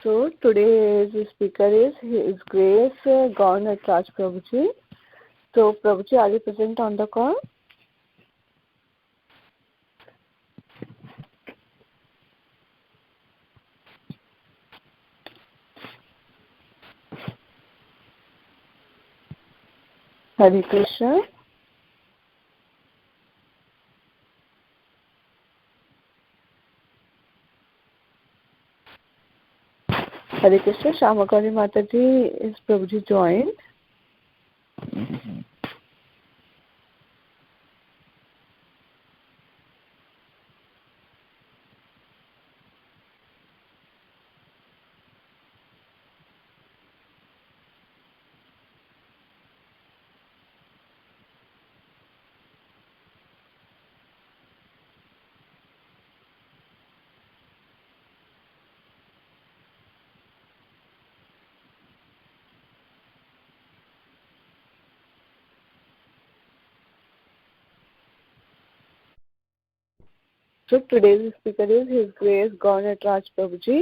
So today's speaker is His Grace Gaurav Raj Prabhuji. So Prabhuji, are you present on the call? Hare Krishna. Hare Krishna. Shamakari Mataji, is Prabhuji joined? So today's speaker is His Grace Gaurav Raj Prabhuji.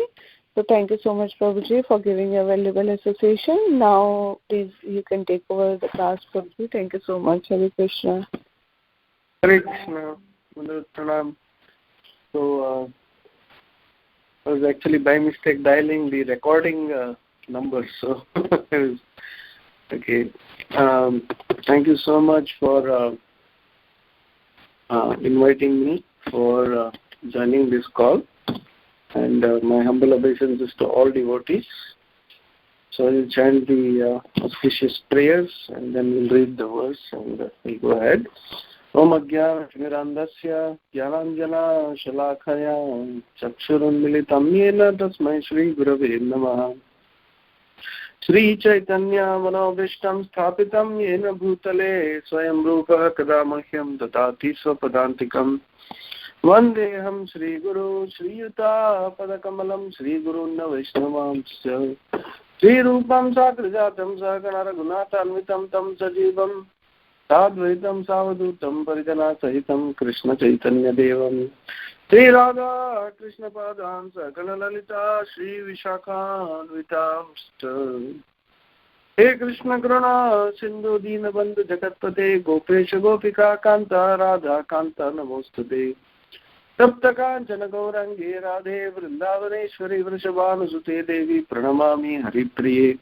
So thank you so much, Prabhuji, for giving your valuable association. Now, please, you can take over the class, Prabhuji. Thank you so much. Hare Krishna. Hare Krishna. Pranam. So, I was actually by mistake dialing the recording number. So, okay. Thank you so much for inviting me for joining this call. And my humble obeisances to all devotees. So I will chant the auspicious prayers and then we'll read the verse and we'll go ahead. Om Ajnana Timirandasya Jnananjana Shalakaya Chakshurunmilitam Yena Tasmai Shri Gurave Namaha Shri Chaitanya Manobishtam Sthapitam Yena Bhutale Swayam Rupa Kadamahyam Tatati Swapadantikam Vandeham Shri Guru Shri Yuta Padakamalam Shri Guru Vaishnavamsya Shri Rupam Sakrajatam Sakana Raghunatanvitam Tam Sajivam Sadvaitam Savadutam Parijana Sahitam Krishna Chaitanya Devam Shri Radha Krishna Padam Sakana Lalita Shri Vishakhanvitam He Krishna Krana Sindhu Dina Bandhu Jagatpate Gopesha Gopika Kanta Radha Kanta Namostade Saptakanchana Gaurangi Radhe Vrindavaneshwari Vrishabhanusute Devi Pranamami Haripriye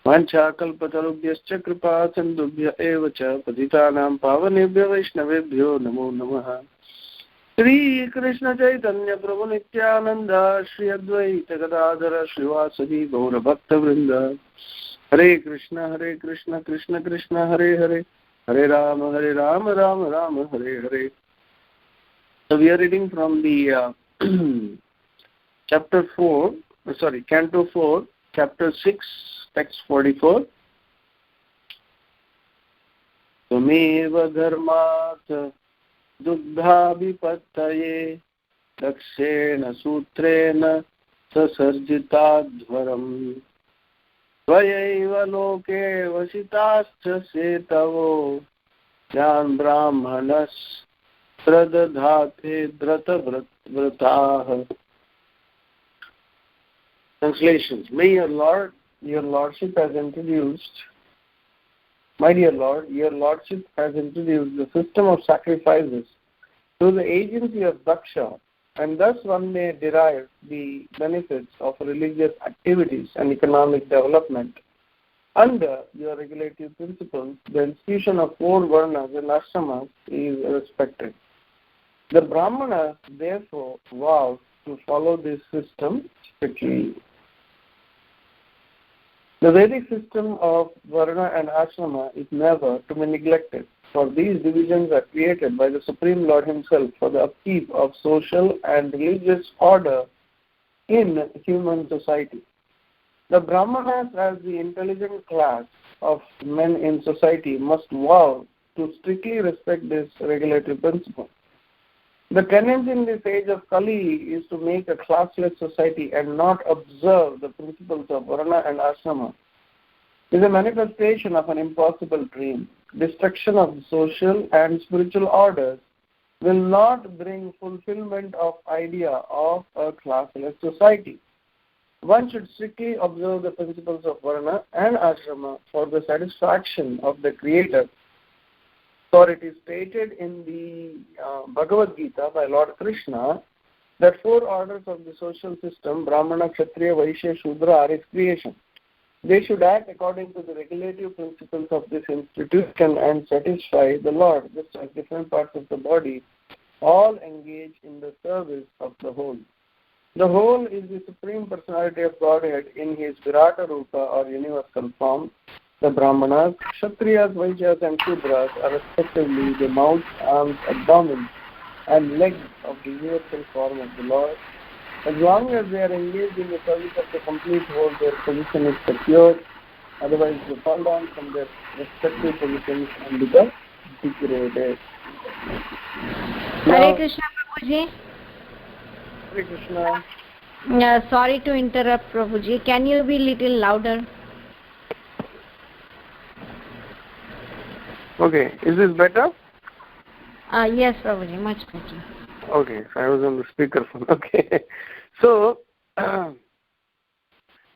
Vancha Kalpatarubhyascha Kripa Sindhubhya Evacha Patitanam Pavanebhya Vaishnavebhyo Namo Namaha Shri Krishna Chaitanya Prabhu Nityananda Shri Advaita Gadadhara Srivasadi Gaura Bhakta Vrinda Hare Krishna Krishna Krishna Hare Hare Hare Rama Rama Rama Hare Hare. So we are reading from the Canto 4, Chapter 6, Text 44. Tumeva dharmat duddhabhipattaye dakshena sutrena sasarjitadhvaram svayaiva loke vasitascha setavo jan brahmanas Pradadhate Drata Vrataha. Translations. May your Lordship has introduced, my dear Lord, your Lordship has introduced the system of sacrifices through the agency of Daksha, and thus one may derive the benefits of religious activities and economic development. Under your regulative principles, the institution of 4 varnas and ashramas is respected. The Brahmanas therefore vow to follow this system strictly. The Vedic system of Varna and Ashrama is never to be neglected, for these divisions are created by the Supreme Lord Himself for the upkeep of social and religious order in human society. The Brahmanas, as the intelligent class of men in society, must vow to strictly respect this regulative principle. The tendency in this age of Kali is to make a classless society and not observe the principles of Varna and Ashrama. It is a manifestation of an impossible dream. Destruction of the social and spiritual orders will not bring fulfillment of idea of a classless society. one should strictly observe the principles of Varna and Ashrama for the satisfaction of the Creator. For it is stated in the Bhagavad Gita by Lord Krishna that 4 orders of the social system, Brahmana, Kshatriya, Vaishya, Shudra, are its creation. They should act according to the regulative principles of this institution and satisfy the Lord, just as different parts of the body all engage in the service of the whole. The whole is the Supreme Personality of Godhead in his Virata Rupa or universal form. The Brahmanas, Kshatriyas, Vaishyas and Shudras are respectively the mouth, arms, abdomen and legs of the universal form of the Lord. As long as they are engaged in the service of the complete whole, their position is secure. Otherwise, they fall down from their respective positions and become degraded. Hare Krishna, Prabhuji. Hare Krishna. Sorry to interrupt, Prabhuji. Can you be little louder? Okay, is this better? Yes, Prabhuji, much better. Okay, so I was on the speakerphone. Okay, so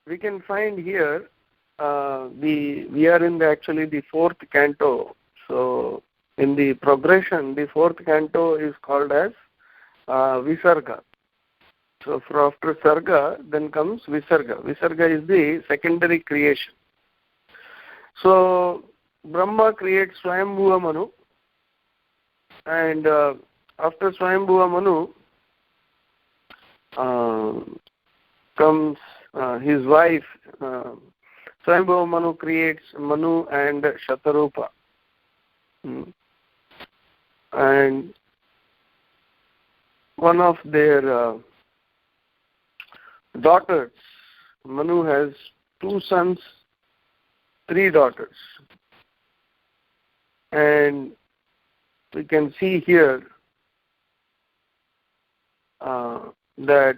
we can find here we are in actually the 4th canto. So in the progression, the 4th canto is called as Visarga. So after Sarga, then comes Visarga. Visarga is the secondary creation. So Brahma creates Swayambhuva Manu, and after Swayambhuva Manu comes his wife. Swayambhuva Manu creates Manu and Shatarupa. And one of their daughters, Manu has 2 sons, 3 daughters. And we can see here that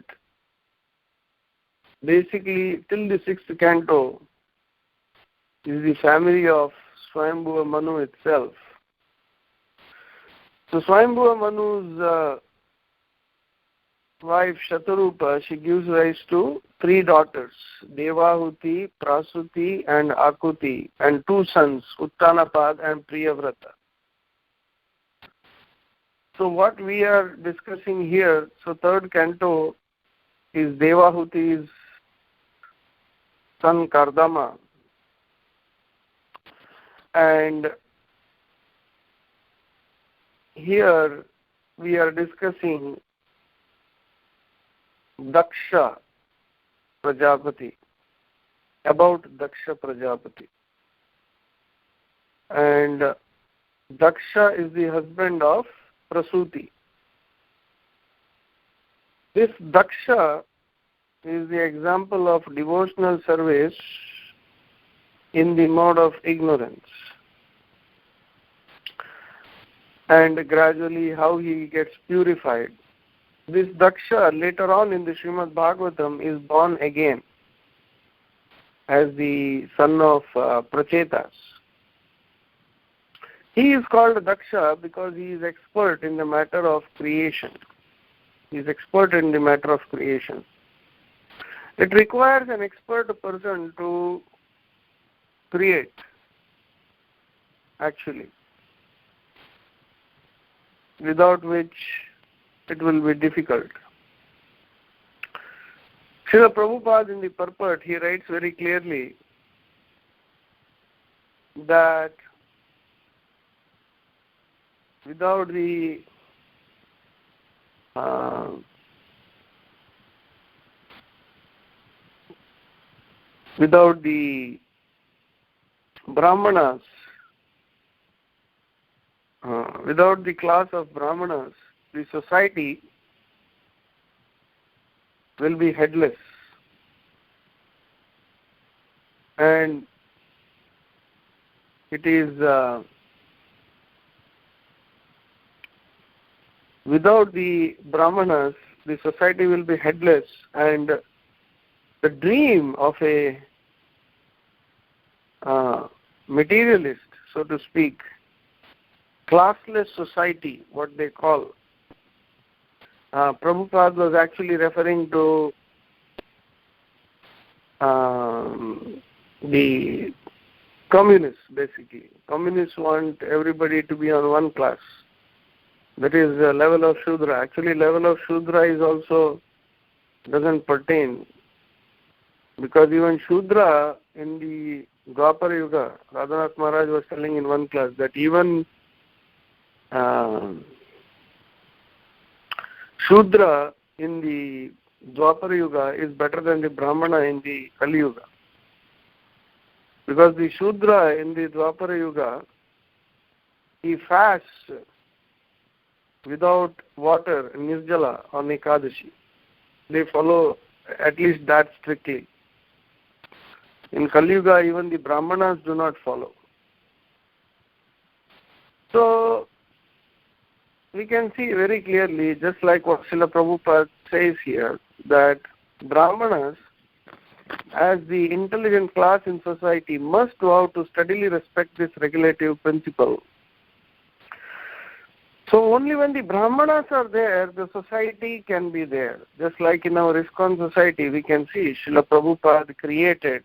basically till the 6th canto is the family of Swayambhuva Manu itself. So Swayambhuva Manu's wife Shatarupa, she gives rise to 3 daughters, Devahuti, Prasuti and Akuti, and 2 sons, Uttanapad and Priyavrata. So what we are discussing here, so 3rd canto is Devahuti's son Kardama, and here we are discussing Daksha Prajapati, about Daksha Prajapati. And Daksha is the husband of Prasuti. This Daksha is the example of devotional service in the mode of ignorance. And gradually how he gets purified. This Daksha later on in the Srimad Bhagavatam is born again as the son of Prachetas. He is called Daksha because he is expert in the matter of creation. He is expert in the matter of creation. It requires an expert person to create, actually, without which it will be difficult. Srila Prabhupada in the purport, he writes very clearly that without the Brahmanas, without the class of Brahmanas, the society will be headless. And it is without the Brahmanas, the society will be headless, and the dream of a materialist, so to speak, classless society, what they call. Prabhupada was actually referring to the communists, basically. Communists want everybody to be on one class. That is the level of Shudra. Actually, level of Shudra is also doesn't pertain, because even Shudra in the Dwapara Yuga, Radhanath Maharaj was telling in one class that even Shudra in the Dwapara Yuga is better than the Brahmana in the Kali Yuga. Because the Shudra in the Dwapara Yuga, he fasts without water, Nirjala, on Ekadashi. They follow at least that strictly. In Kali Yuga, even the Brahmanas do not follow. So, we can see very clearly, just like what Srila Prabhupada says here, that Brahmanas, as the intelligent class in society, must vow to steadily respect this regulative principle. So only when the Brahmanas are there, the society can be there. Just like in our ISKCON society, we can see Srila Prabhupada created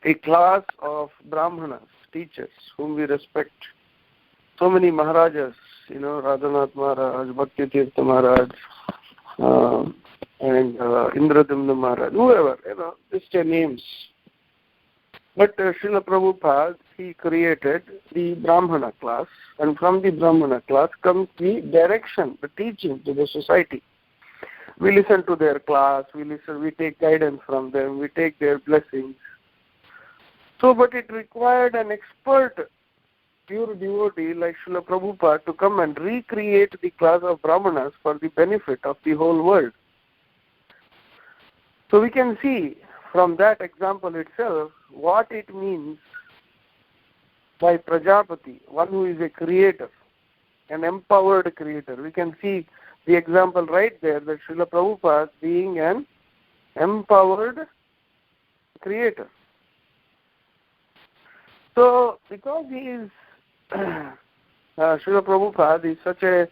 a class of Brahmanas, teachers, whom we respect. So many Maharajas, Radhanath Maharaj, Bhakti Tirtha Maharaj, and Indradumna Maharaj, whoever, just their names. But Srila Prabhupada, he created the Brahmana class, and from the Brahmana class comes the direction, the teaching to the society. We listen to their class, we take guidance from them, we take their blessings. So, but it required an expert, pure devotee like Srila Prabhupada to come and recreate the class of Brahmanas for the benefit of the whole world. So we can see from that example itself what it means by Prajapati, one who is a creator, an empowered creator. We can see the example right there, that Srila Prabhupada being an empowered creator. So, because he is, Srila Prabhupada is such a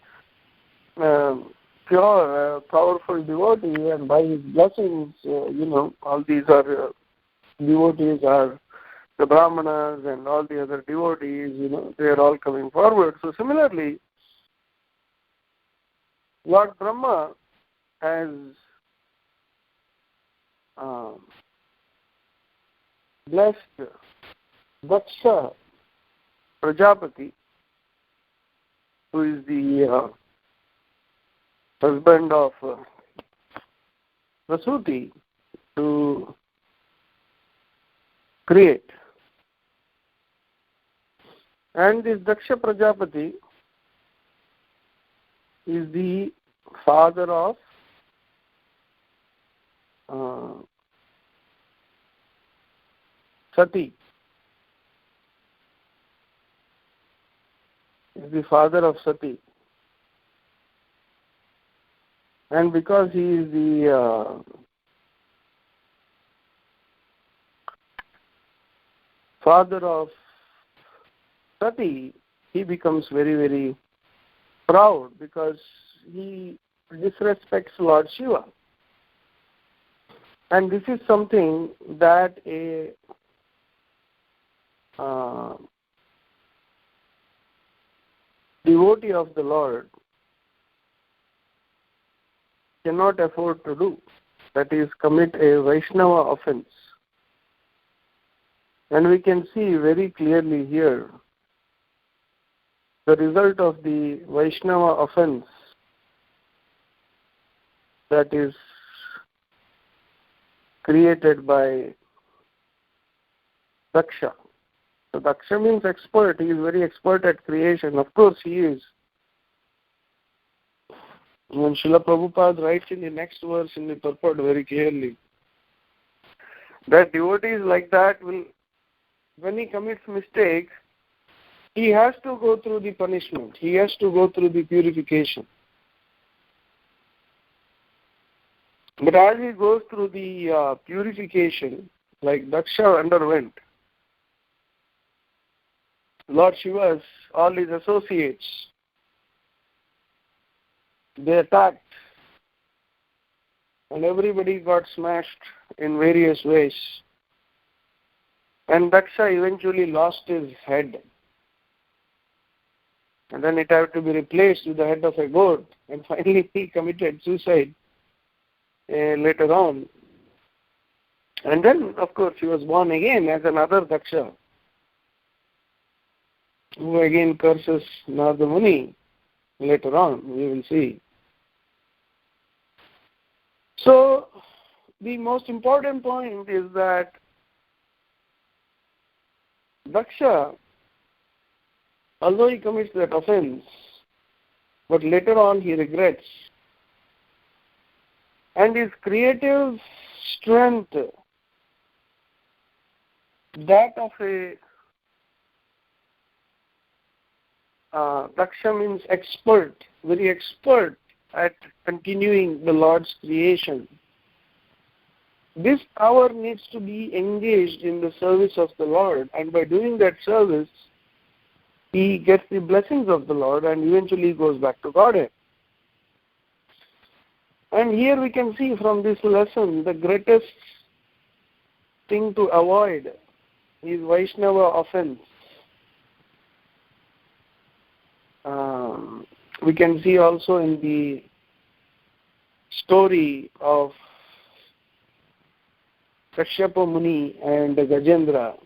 pure, powerful devotee, and by his blessings, all these are devotees are the Brahmanas and all the other devotees, they are all coming forward. So similarly, Lord Brahma has blessed Daksha Prajapati, who is the husband of Prasuti, to create. And this Daksha Prajapati is the father of Sati. Is the father of Sati. And because he is the father of Sati, he becomes very, very proud, because he disrespects Lord Shiva. And this is something that a devotee of the Lord cannot afford to do. That is, commit a Vaishnava offense. And we can see very clearly here the result of the Vaishnava offense, that is created by Daksha. So Daksha means expert. He is very expert at creation. Of course he is. When Srila Prabhupada writes in the next verse in the purport very clearly, that devotees like that will, when he commits mistakes, he has to go through the punishment. He has to go through the purification. But as he goes through the purification, like Daksha underwent, Lord Shiva's, all his associates, they attacked and everybody got smashed in various ways. And Daksha eventually lost his head. And then it had to be replaced with the head of a goat. And finally he committed suicide later on. And then, of course, he was born again as another Daksha, who again curses Narada Muni. Later on, we will see. So, the most important point is that Daksha, although he commits that offense, but later on he regrets. And his creative strength, that of a Daksha means expert, very expert at continuing the Lord's creation. This power needs to be engaged in the service of the Lord, and by doing that service, he gets the blessings of the Lord and eventually goes back to Godhead. And here we can see from this lesson the greatest thing to avoid is Vaishnava offense. We can see also in the story of Kashyapa Muni and Gajendra.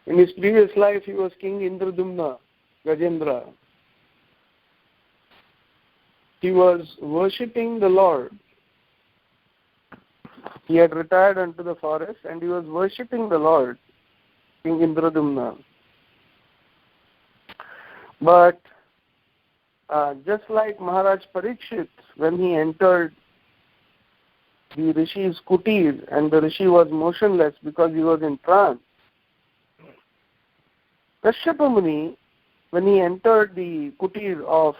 In his previous life, he was King Indradumna, Gajendra. He was worshipping the Lord. He had retired into the forest and he was worshipping the Lord, King Indradumna. But just like Maharaj Parikshit, when he entered the Rishi's kutir and the Rishi was motionless because he was in trance, Kashyapa Muni, when he entered the kutir of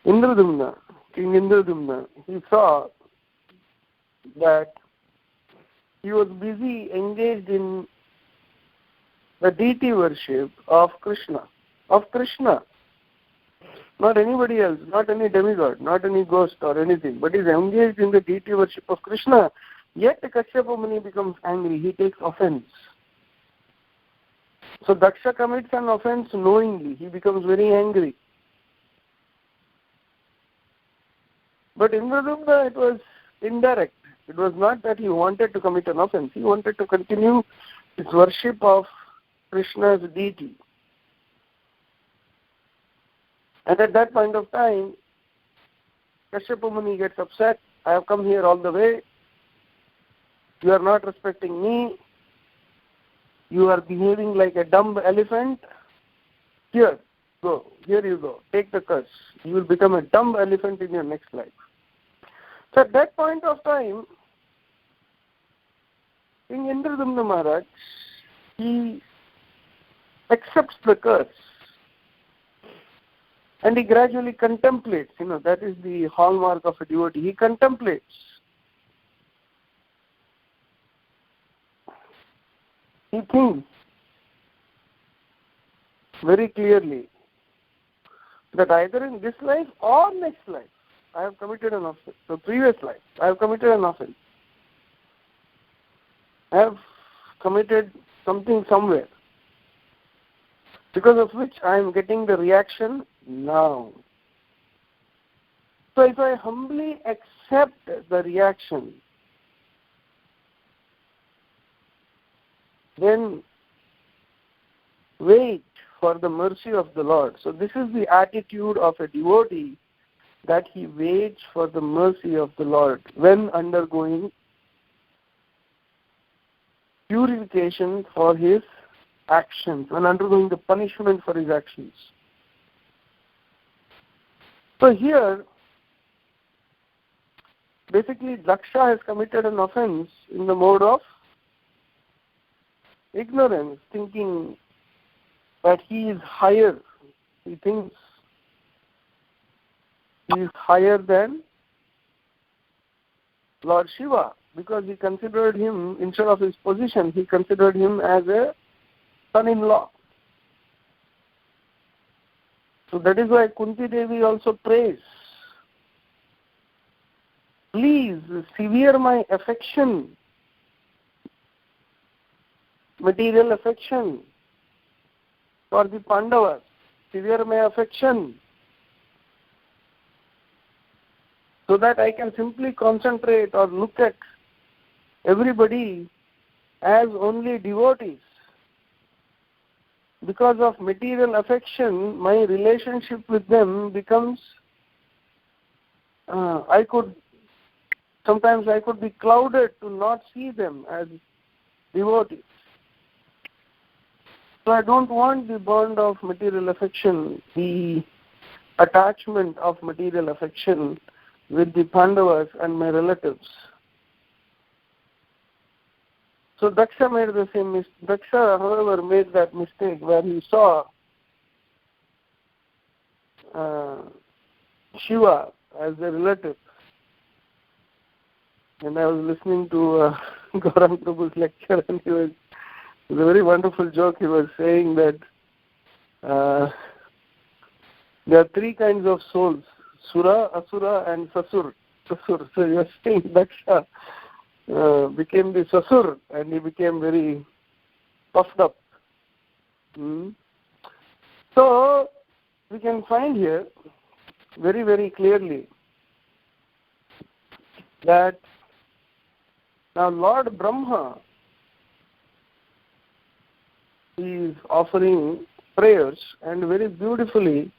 Indradumna, King Indradumna, he saw that he was busy engaged in the deity worship of Krishna, not anybody else, not any demigod, not any ghost or anything, but is engaged in the deity worship of Krishna. Yet Kashyapa Muni becomes angry, he takes offense. So Daksha commits an offense knowingly, he becomes very angry. But Indradumna, it was indirect. It was not that he wanted to commit an offense, he wanted to continue his worship of Krishna's deity. And at that point of time, Kashyapa Muni gets upset. I have come here all the way. You are not respecting me. You are behaving like a dumb elephant. Here, go. Here you go. Take the curse. You will become a dumb elephant in your next life. So at that point of time, King Indradumna Maharaj, he accepts the curse. And he gradually contemplates, that is the hallmark of a devotee. He contemplates. He thinks very clearly that either in this life or next life, I have committed an offense. The previous life, I have committed an offense. I have committed something somewhere, because of which I am getting the reaction now. So if I humbly accept the reaction, then wait for the mercy of the Lord. So this is the attitude of a devotee, that he waits for the mercy of the Lord when undergoing purification for his actions, when undergoing the punishment for his actions. So here, basically Daksha has committed an offense in the mode of ignorance, thinking that he is higher. He thinks he is higher than Lord Shiva, because he considered him, instead of his position, he considered him as a son-in-law. So that is why Kunti Devi also prays, please sever my affection, material affection for the Pandavas, sever my affection, so that I can simply concentrate or look at everybody as only devotees. Because of material affection, my relationship with them becomes, sometimes I could be clouded to not see them as devotees. So I don't want the bond of material affection, the attachment of material affection with the Pandavas and my relatives. So Daksha made the same mistake. Daksha, however, made that mistake where he saw Shiva as a relative. And I was listening to Gaurang Prabhu's lecture, and it was a very wonderful joke. He was saying that there are three kinds of souls: Sura, Asura, and Sasur. So he was saying Daksha became the Sasur, and he became very puffed up. So we can find here very, very clearly that now Lord Brahma is offering prayers, and very beautifully,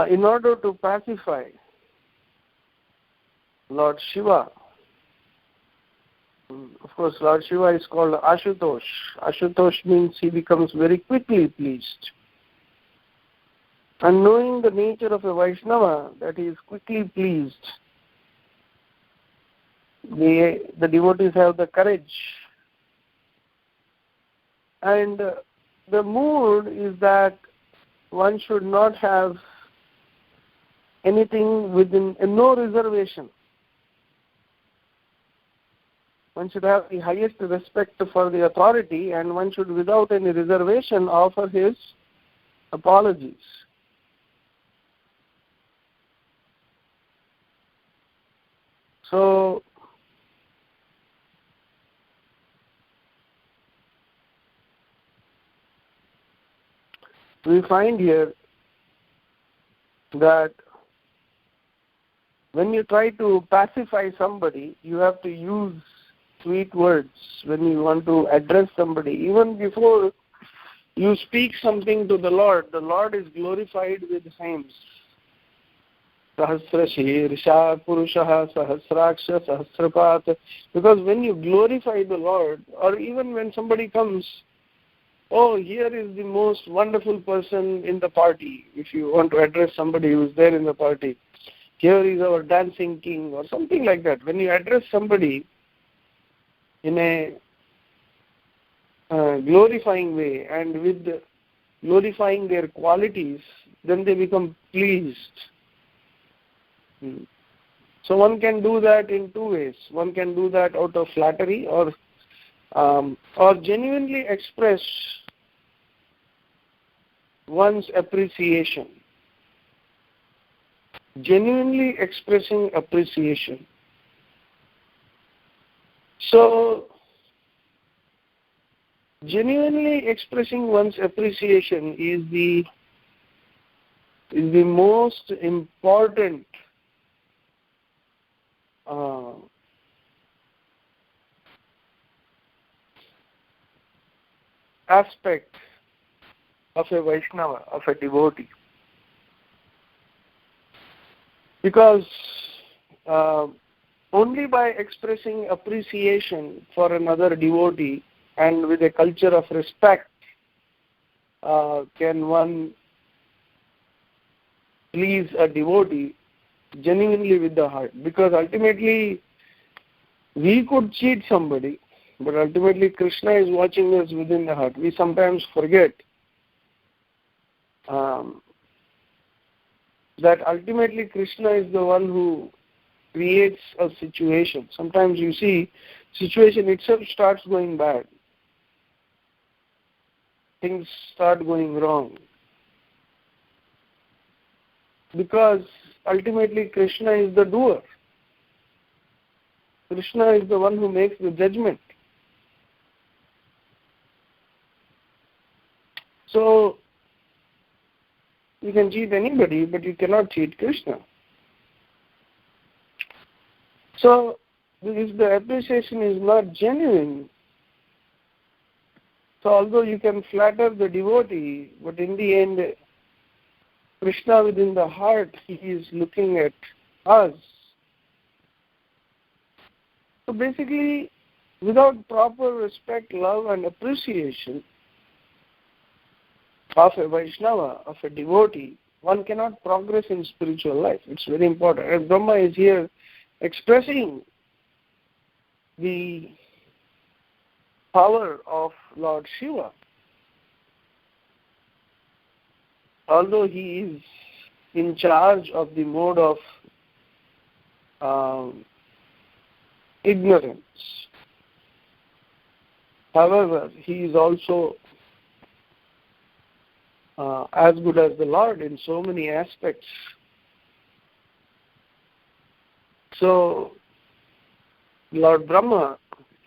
in order to pacify Lord Shiva. Of course, Lord Shiva is called Ashutosh. Ashutosh means he becomes very quickly pleased. And knowing the nature of a Vaishnava, that he is quickly pleased, the devotees have the courage. And the mood is that one should not have anything within, no reservation. One should have the highest respect for the authority, and one should, without any reservation, offer his apologies. So, we find here that when you try to pacify somebody, you have to use sweet words when you want to address somebody. Even before you speak something to the Lord is glorified with hymns. Sahasra Shirsha Purushaha Sahasraksha Sahasrapat. Because when you glorify the Lord, or even when somebody comes, oh, here is the most wonderful person in the party, if you want to address somebody who is there in the party. Here is our dancing king, or something like that. When you address somebody in a glorifying way and with glorifying their qualities, then they become pleased. So one can do that in two ways. One can do that out of flattery, or genuinely express one's appreciation. Genuinely expressing appreciation. So, genuinely expressing one's appreciation is the most important aspect of a Vaishnava, of a devotee. Because only by expressing appreciation for another devotee and with a culture of respect can one please a devotee genuinely with the heart. Because ultimately we could cheat somebody, but ultimately Krishna is watching us within the heart. We sometimes forget that ultimately Krishna is the one who creates a situation. Sometimes you see, situation itself starts going bad. Things start going wrong. because ultimately Krishna is the doer. Krishna is the one who makes the judgment. So, you can cheat anybody, but you cannot cheat Krishna. So, if the appreciation is not genuine, so although you can flatter the devotee, but in the end, Krishna within the heart, he is looking at us. So basically, without proper respect, love and appreciation of a Vaishnava, of a devotee, one cannot progress in spiritual life. It's very important. And Brahma is here expressing the power of Lord Shiva. Although he is in charge of the mode of ignorance, however, he is also as good as the Lord in so many aspects. So, Lord Brahma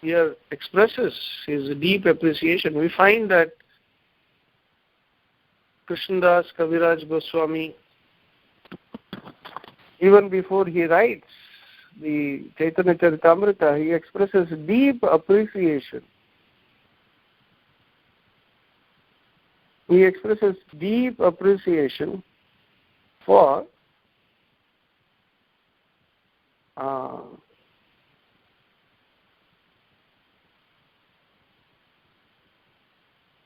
here expresses his deep appreciation. We find that Krishnadas Kaviraj Goswami, even before he writes the Chaitanya Charitamrita, he expresses deep appreciation. He expresses deep appreciation for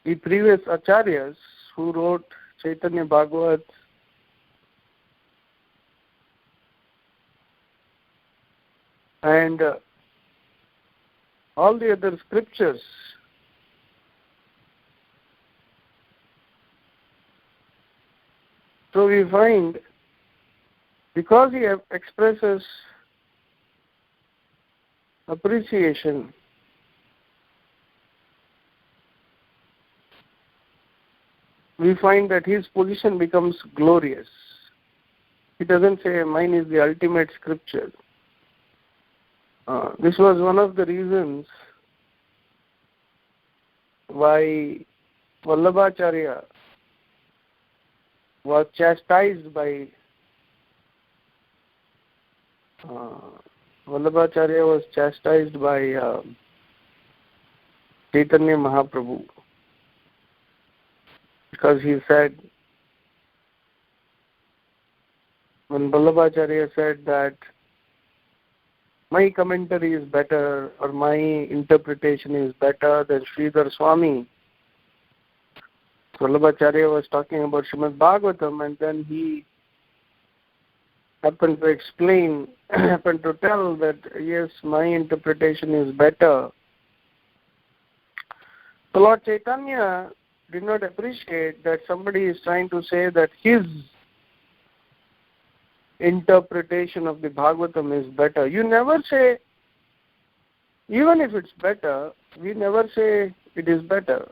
the previous acharyas who wrote Chaitanya Bhagavat, and all the other scriptures. So we find, because he expresses appreciation, we find that his position becomes glorious. He doesn't say, mine is the ultimate scripture. This was one of the reasons why Vallabhacharya was chastised by Chaitanya Mahaprabhu, because he said, when Vallabhacharya said that my commentary is better or my interpretation is better than Sridhar Swami, Vallabhacharya was talking about Srimad Bhagavatam, and then he happened to tell that yes, my interpretation is better. So Lord Chaitanya did not appreciate that somebody is trying to say that his interpretation of the Bhagavatam is better. You never say, even if it's better, we never say it is better.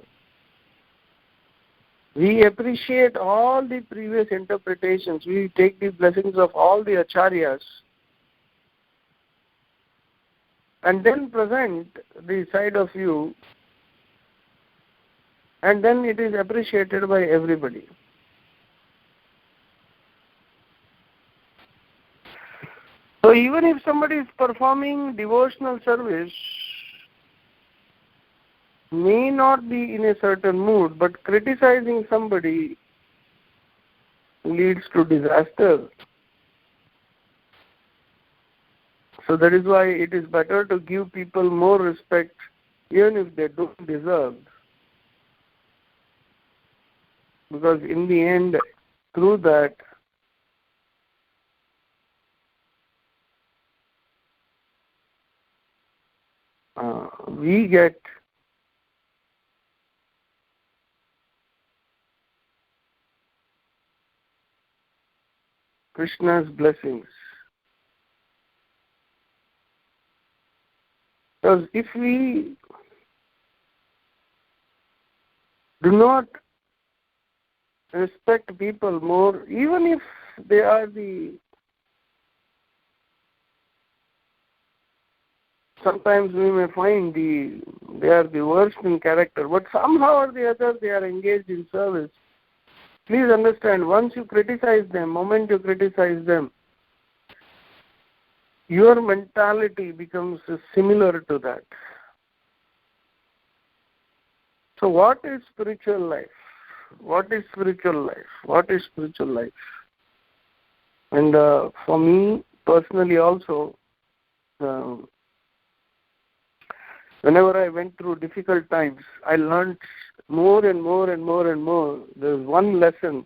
We appreciate all the previous interpretations. We take the blessings of all the acharyas and then present the side of view, and then it is appreciated by everybody. So even if somebody is performing devotional service, may not be in a certain mood, but criticizing somebody leads to disaster. So that is why it is better to give people more respect even if they don't deserve. Because in the end, through that, we get Krishna's blessings. Because if we do not respect people more, even if they are sometimes we may find they are the worst in character, but somehow or the other they are engaged in service. Please understand, once you criticize them, moment you criticize them, your mentality becomes similar to that. So what is spiritual life? What is spiritual life? What is spiritual life? And for me personally also, whenever I went through difficult times, I learned more and more and more and more. There's one lesson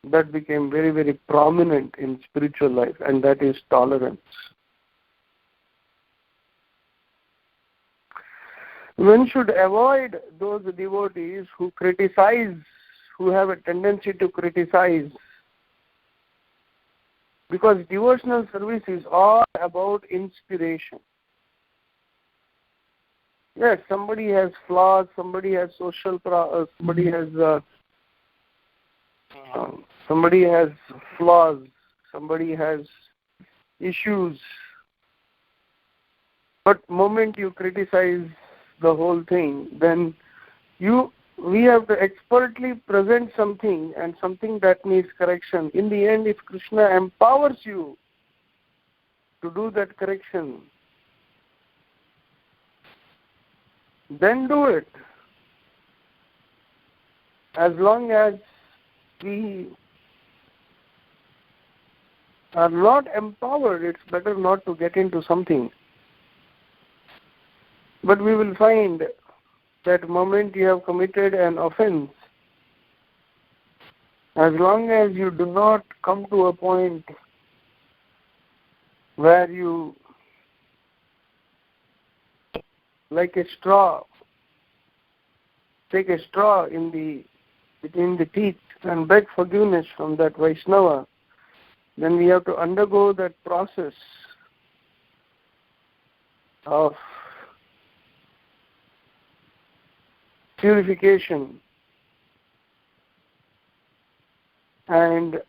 that became very, very prominent in spiritual life, and that is tolerance. One should avoid those devotees who criticize, who have a tendency to criticize, because devotional service is all about inspiration. Yes, somebody has flaws, somebody has somebody has flaws, somebody has issues. But moment you criticize the whole thing, then we have to expertly present something and something that needs correction. In the end, if Krishna empowers you to do that correction, then do it. As long as we are not empowered, it's better not to get into something. But we will find that moment you have committed an offense, as long as you do not come to a point where you, like a straw, take a straw between the teeth and beg forgiveness from that Vaishnava, then we have to undergo that process of purification. And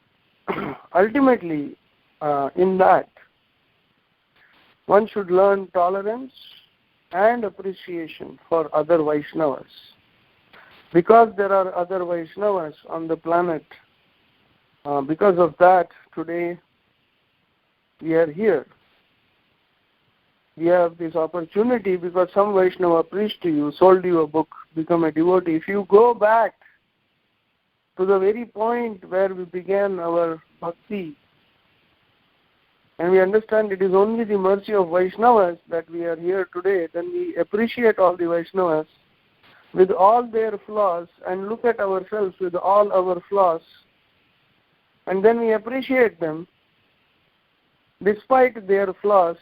ultimately, in that, one should learn tolerance and appreciation for other Vaishnavas. Because there are other Vaishnavas on the planet, because of that, today we are here. We have this opportunity because some Vaishnava preached to you, sold you a book, become a devotee. If you go back to the very point where we began our bhakti, and we understand it is only the mercy of Vaishnavas that we are here today, then we appreciate all the Vaishnavas with all their flaws and look at ourselves with all our flaws, and then we appreciate them despite their flaws.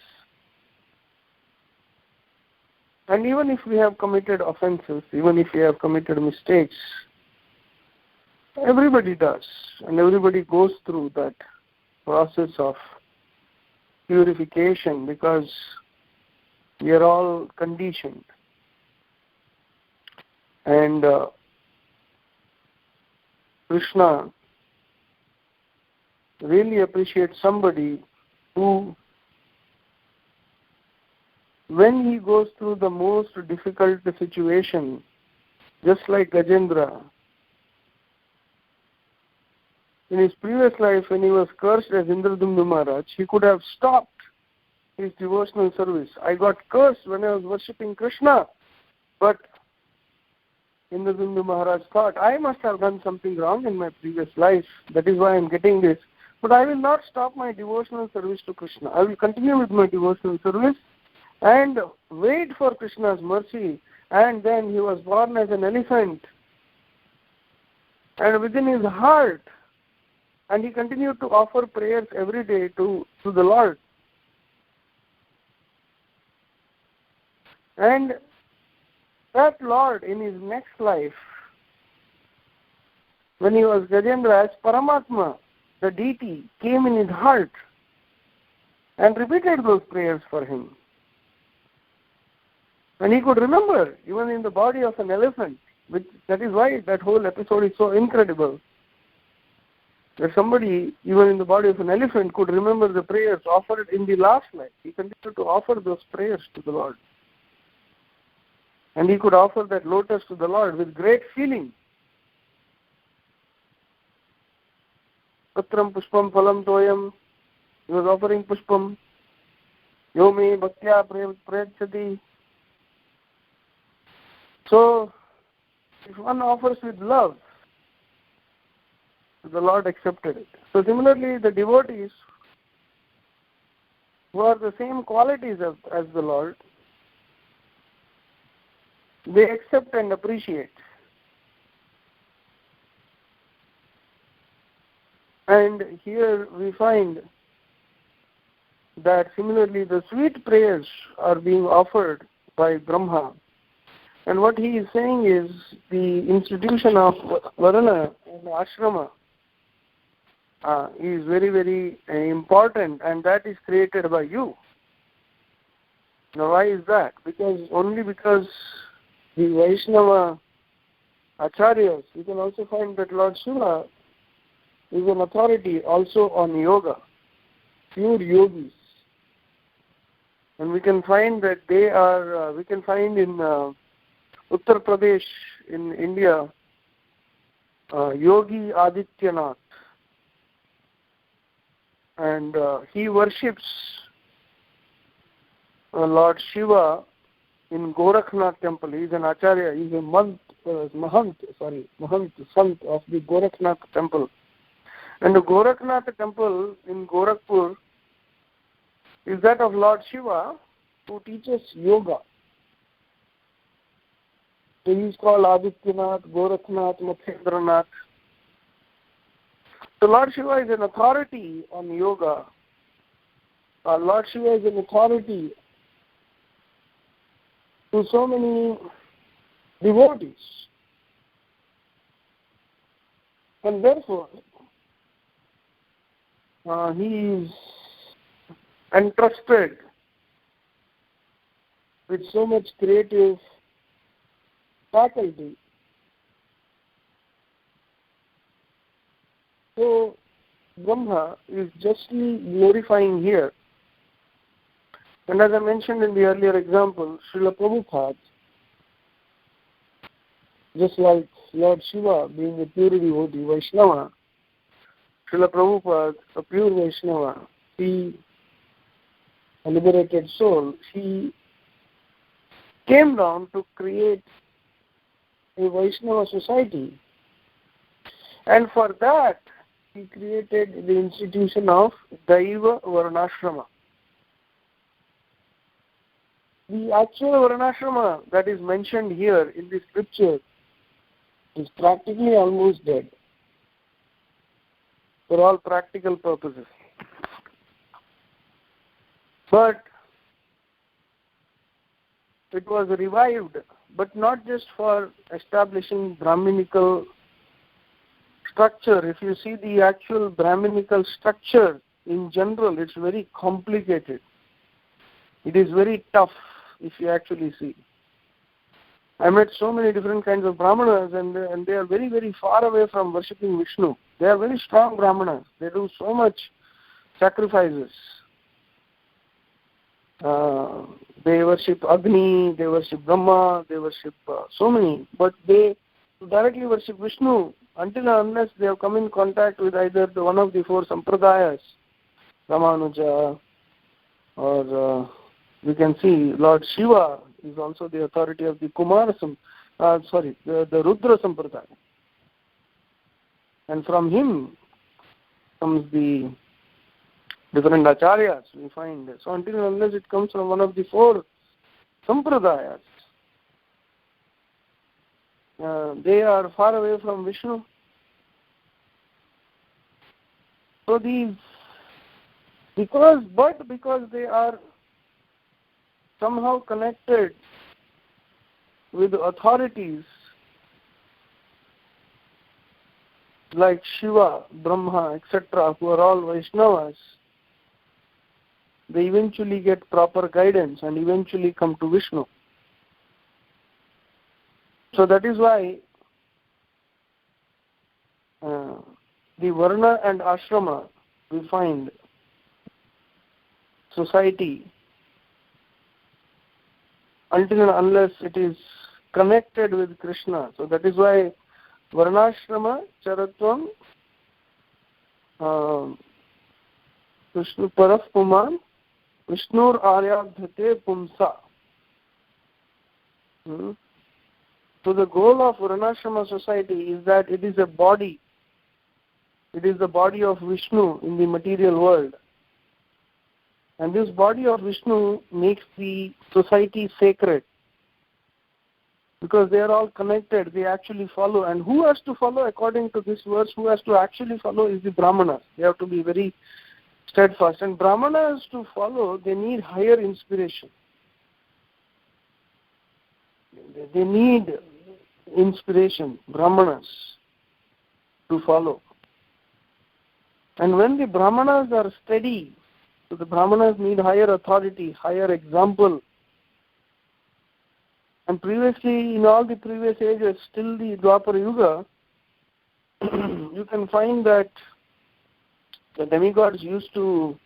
And even if we have committed offenses, even if we have committed mistakes, everybody does, and everybody goes through that process of purification because we are all conditioned. And Krishna really appreciates somebody who, when he goes through the most difficult situation, just like Gajendra, in his previous life when he was cursed as Indradumna Maharaj, he could have stopped his devotional service. I got cursed when I was worshipping Krishna, but Indradumna Maharaj thought, I must have done something wrong in my previous life. That is why I am getting this. But I will not stop my devotional service to Krishna. I will continue with my devotional service and wait for Krishna's mercy. And then he was born as an elephant. And within his heart, and he continued to offer prayers every day to the Lord. And that Lord in his next life, when he was Gajendra, as Paramatma, the deity, came in his heart and repeated those prayers for him. And he could remember, even in the body of an elephant, that is why that whole episode is so incredible. that somebody, even in the body of an elephant, could remember the prayers offered in the last life. He continued to offer those prayers to the Lord. And he could offer that lotus to the Lord with great feeling. Patram pushpam phalam toyam. He was offering pushpam. Yomi bhaktya prayachati. So, if one offers with love, the Lord accepted it. So similarly, the devotees who are the same qualities as the Lord, they accept and appreciate. And here we find that similarly the sweet prayers are being offered by Brahma. And what he is saying is the institution of Varana and Ashrama is very, very important, and that is created by you. Now why is that? Only because the Vaishnava Acharyas, you can also find that Lord Shiva is an authority also on yoga, pure yogis. And we can find that they are, we can find in Uttar Pradesh in India, Yogi Adityanath. And he worships Lord Shiva in Gorakhnath temple. He is an Acharya, he is a Mahant, Sant of the Gorakhnath temple. And the Gorakhnath temple in Gorakhpur is that of Lord Shiva, who teaches yoga. So he is called Adityanath, Gorakhnath, Matsyendranath. So Lord Shiva is an authority on yoga. Lord Shiva is an authority to so many devotees. And therefore, he is entrusted with so much creative faculty. So, Brahma is justly glorifying here. And as I mentioned in the earlier example, Srila Prabhupada, just like Lord Shiva being a pure devotee, Vaishnava, Srila Prabhupada, a pure Vaishnava, he, a liberated soul, he came down to create a Vaishnava society. And for that, he created the institution of Daiva Varnashrama. The actual Varnashrama that is mentioned here in the scripture is practically almost dead for all practical purposes. But it was revived, but not just for establishing Brahminical structure. If you see the actual Brahminical structure in general, it's very complicated. It is very tough if you actually see. I met so many different kinds of Brahmanas, and they are very, very far away from worshipping Vishnu. They are very strong Brahmanas. They do so much sacrifices. They worship Agni, they worship Brahma, they worship so many. But they directly worship Vishnu until and unless they have come in contact with either one of the four sampradayas, Ramanuja, or we can see Lord Shiva is also the authority of the the Rudra Sampradaya. And from him comes the different acharyas we find. So until and unless it comes from one of the four sampradayas, they are far away from Vishnu. So these, because they are somehow connected with authorities like Shiva, Brahma, etc., who are all Vaishnavas, they eventually get proper guidance and eventually come to Vishnu. So that is why the Varna and Ashrama, we find society, until and unless it is connected with Krishna. So that is why Varnashrama Charatvam Vishnu Paraf Puman Vishnur Aryabdhate Pumsa. So the goal of Varnashrama society is that it is a body. It is the body of Vishnu in the material world. And this body of Vishnu makes the society sacred. Because they are all connected, they actually follow. And who has to follow according to this verse? Who has to actually follow is the Brahmanas. They have to be very steadfast. And Brahmanas to follow, they need higher inspiration. They need inspiration, Brahmanas, to follow. And when the Brahmanas are steady, so the Brahmanas need higher authority, higher example. And previously, in all the previous ages, till the Dwapara Yuga, you can find that the demigods used to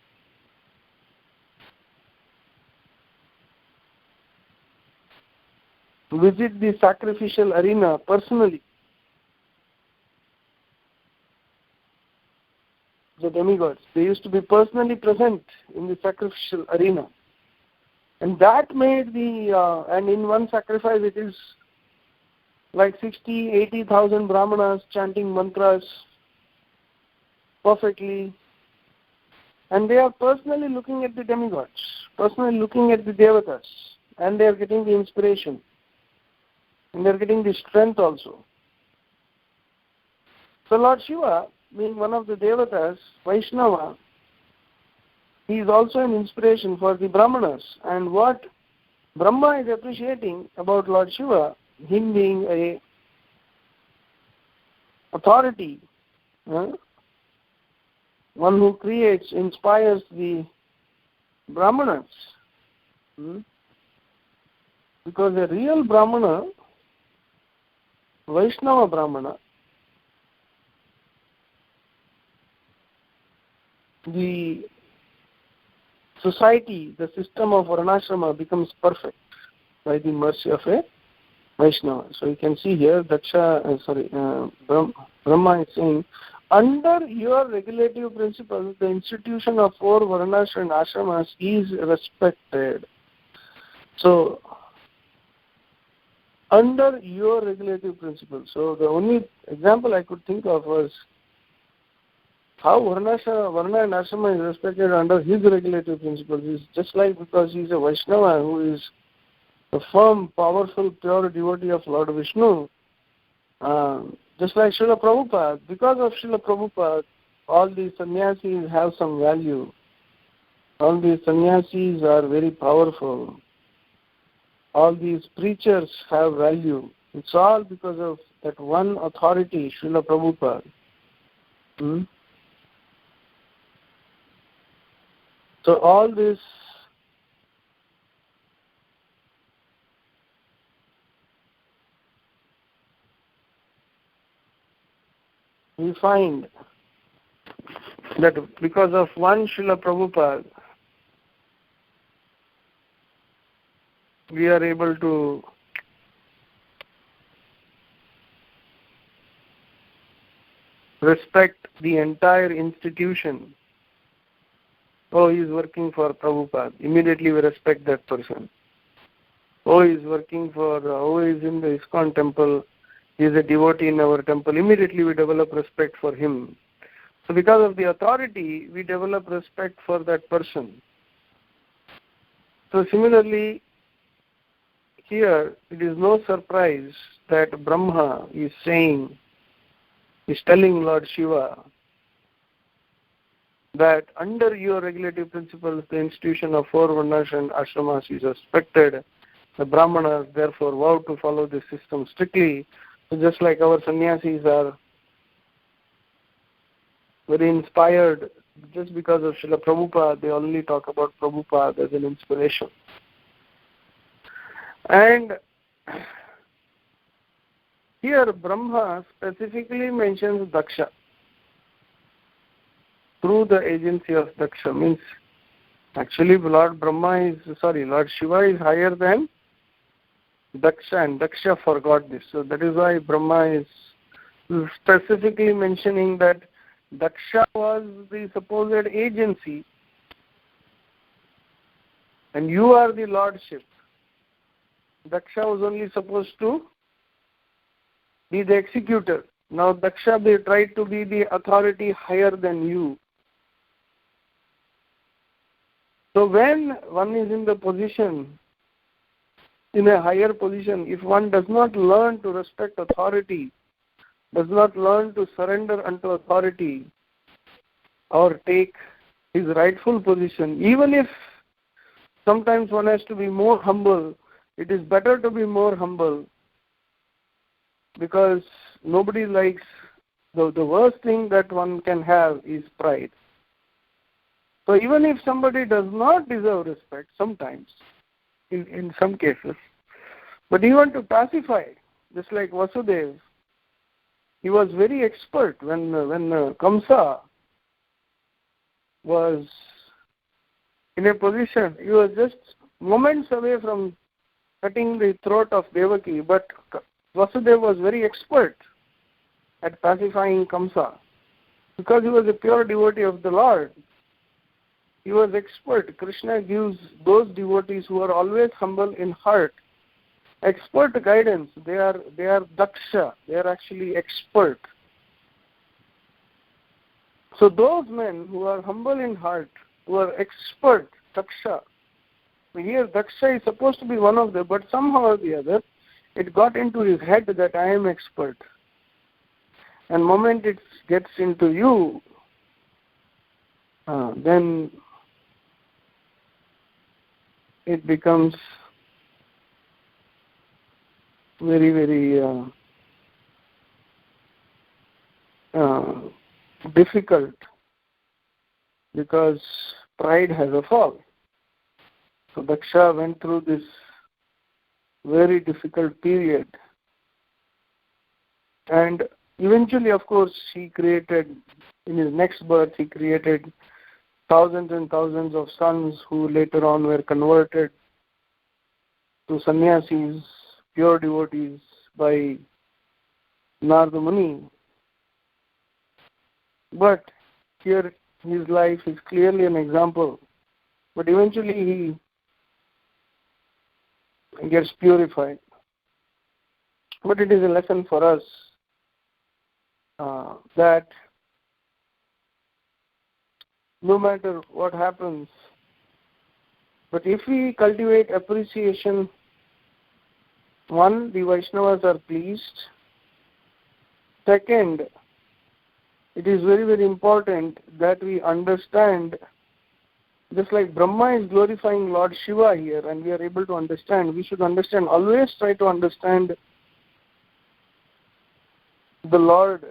visit the sacrificial arena personally. The demigods, they used to be personally present in the sacrificial arena. And that made the, and in one sacrifice it is like 60,000-80,000 Brahmanas chanting mantras perfectly. And they are personally looking at the demigods, personally looking at the devatas, and they are getting the inspiration. And they are getting the strength also. So Lord Shiva, being one of the devatas, Vaishnava, he is also an inspiration for the Brahmanas. And what Brahma is appreciating about Lord Shiva, him being a authority, one who creates, inspires the Brahmanas. Because a real Brahmana, Vaishnava Brahmana, the society, the system of Varnashrama becomes perfect by the mercy of a Vaishnava. So you can see here, Brahma is saying, under your regulative principles, the institution of 4 Varnas and Ashramas is respected. So, under your regulative principles. So the only example I could think of was how Varna and Ashrama is respected under his regulative principles is just like because he is a Vaishnava who is a firm, powerful, pure devotee of Lord Vishnu, just like Srila Prabhupada. Because of Srila Prabhupada, all these sannyasis have some value. All these sannyasis are very powerful. All these preachers have value. It's all because of that one authority, Srila Prabhupada. So all this we find that because of one Srila Prabhupada, we are able to respect the entire institution. Oh, he is working for Prabhupada. Immediately we respect that person. Oh, he is working for, he is in the ISKCON temple. He is a devotee in our temple. Immediately we develop respect for him. So because of the authority, we develop respect for that person. So similarly, here it is no surprise that Brahma is telling Lord Shiva that under your regulative principles, the institution of 4 Varnas and Ashramas is respected. The Brahmanas therefore vow to follow this system strictly. So just like our sannyasis are very inspired, just because of Srila Prabhupada, they only talk about Prabhupada as an inspiration. And here Brahma specifically mentions Daksha. through the agency of Daksha. Means actually Lord Shiva is higher than Daksha, and Daksha forgot this. So that is why Brahma is specifically mentioning that Daksha was the supposed agency and you are the lordship. Daksha was only supposed to be the executor. Now Daksha, they tried to be the authority higher than you. So when one is in the position, in a higher position, if one does not learn to respect authority, does not learn to surrender unto authority or take his rightful position, even if sometimes one has to be more humble, it is better to be more humble, because nobody likes, the worst thing that one can have is pride. So even if somebody does not deserve respect, sometimes, in some cases, but even to pacify, just like Vasudeva, he was very expert when Kamsa was in a position, he was just moments away from cutting the throat of Devaki, but Vasudeva was very expert at pacifying Kamsa because he was a pure devotee of the Lord. He was expert. Krishna gives those devotees who are always humble in heart expert guidance. They are daksha. They are actually expert. So those men who are humble in heart, who are expert, daksha. Here daksha is supposed to be one of them, but somehow or the other, it got into his head that I am expert. And the moment it gets into you, then it becomes very, very difficult, because pride has a fall. So Daksha went through this very difficult period, and eventually, of course, he created, in his next birth, he created thousands and thousands of sons who later on were converted to sannyasis, pure devotees, by Narada Muni. But here his life is clearly an example. But eventually he gets purified. But it is a lesson for us that no matter what happens, but if we cultivate appreciation, one, the Vaishnavas are pleased. Second, it is very, very important that we understand, just like Brahma is glorifying Lord Shiva here, and we are able to understand, we should understand, always try to understand the Lord.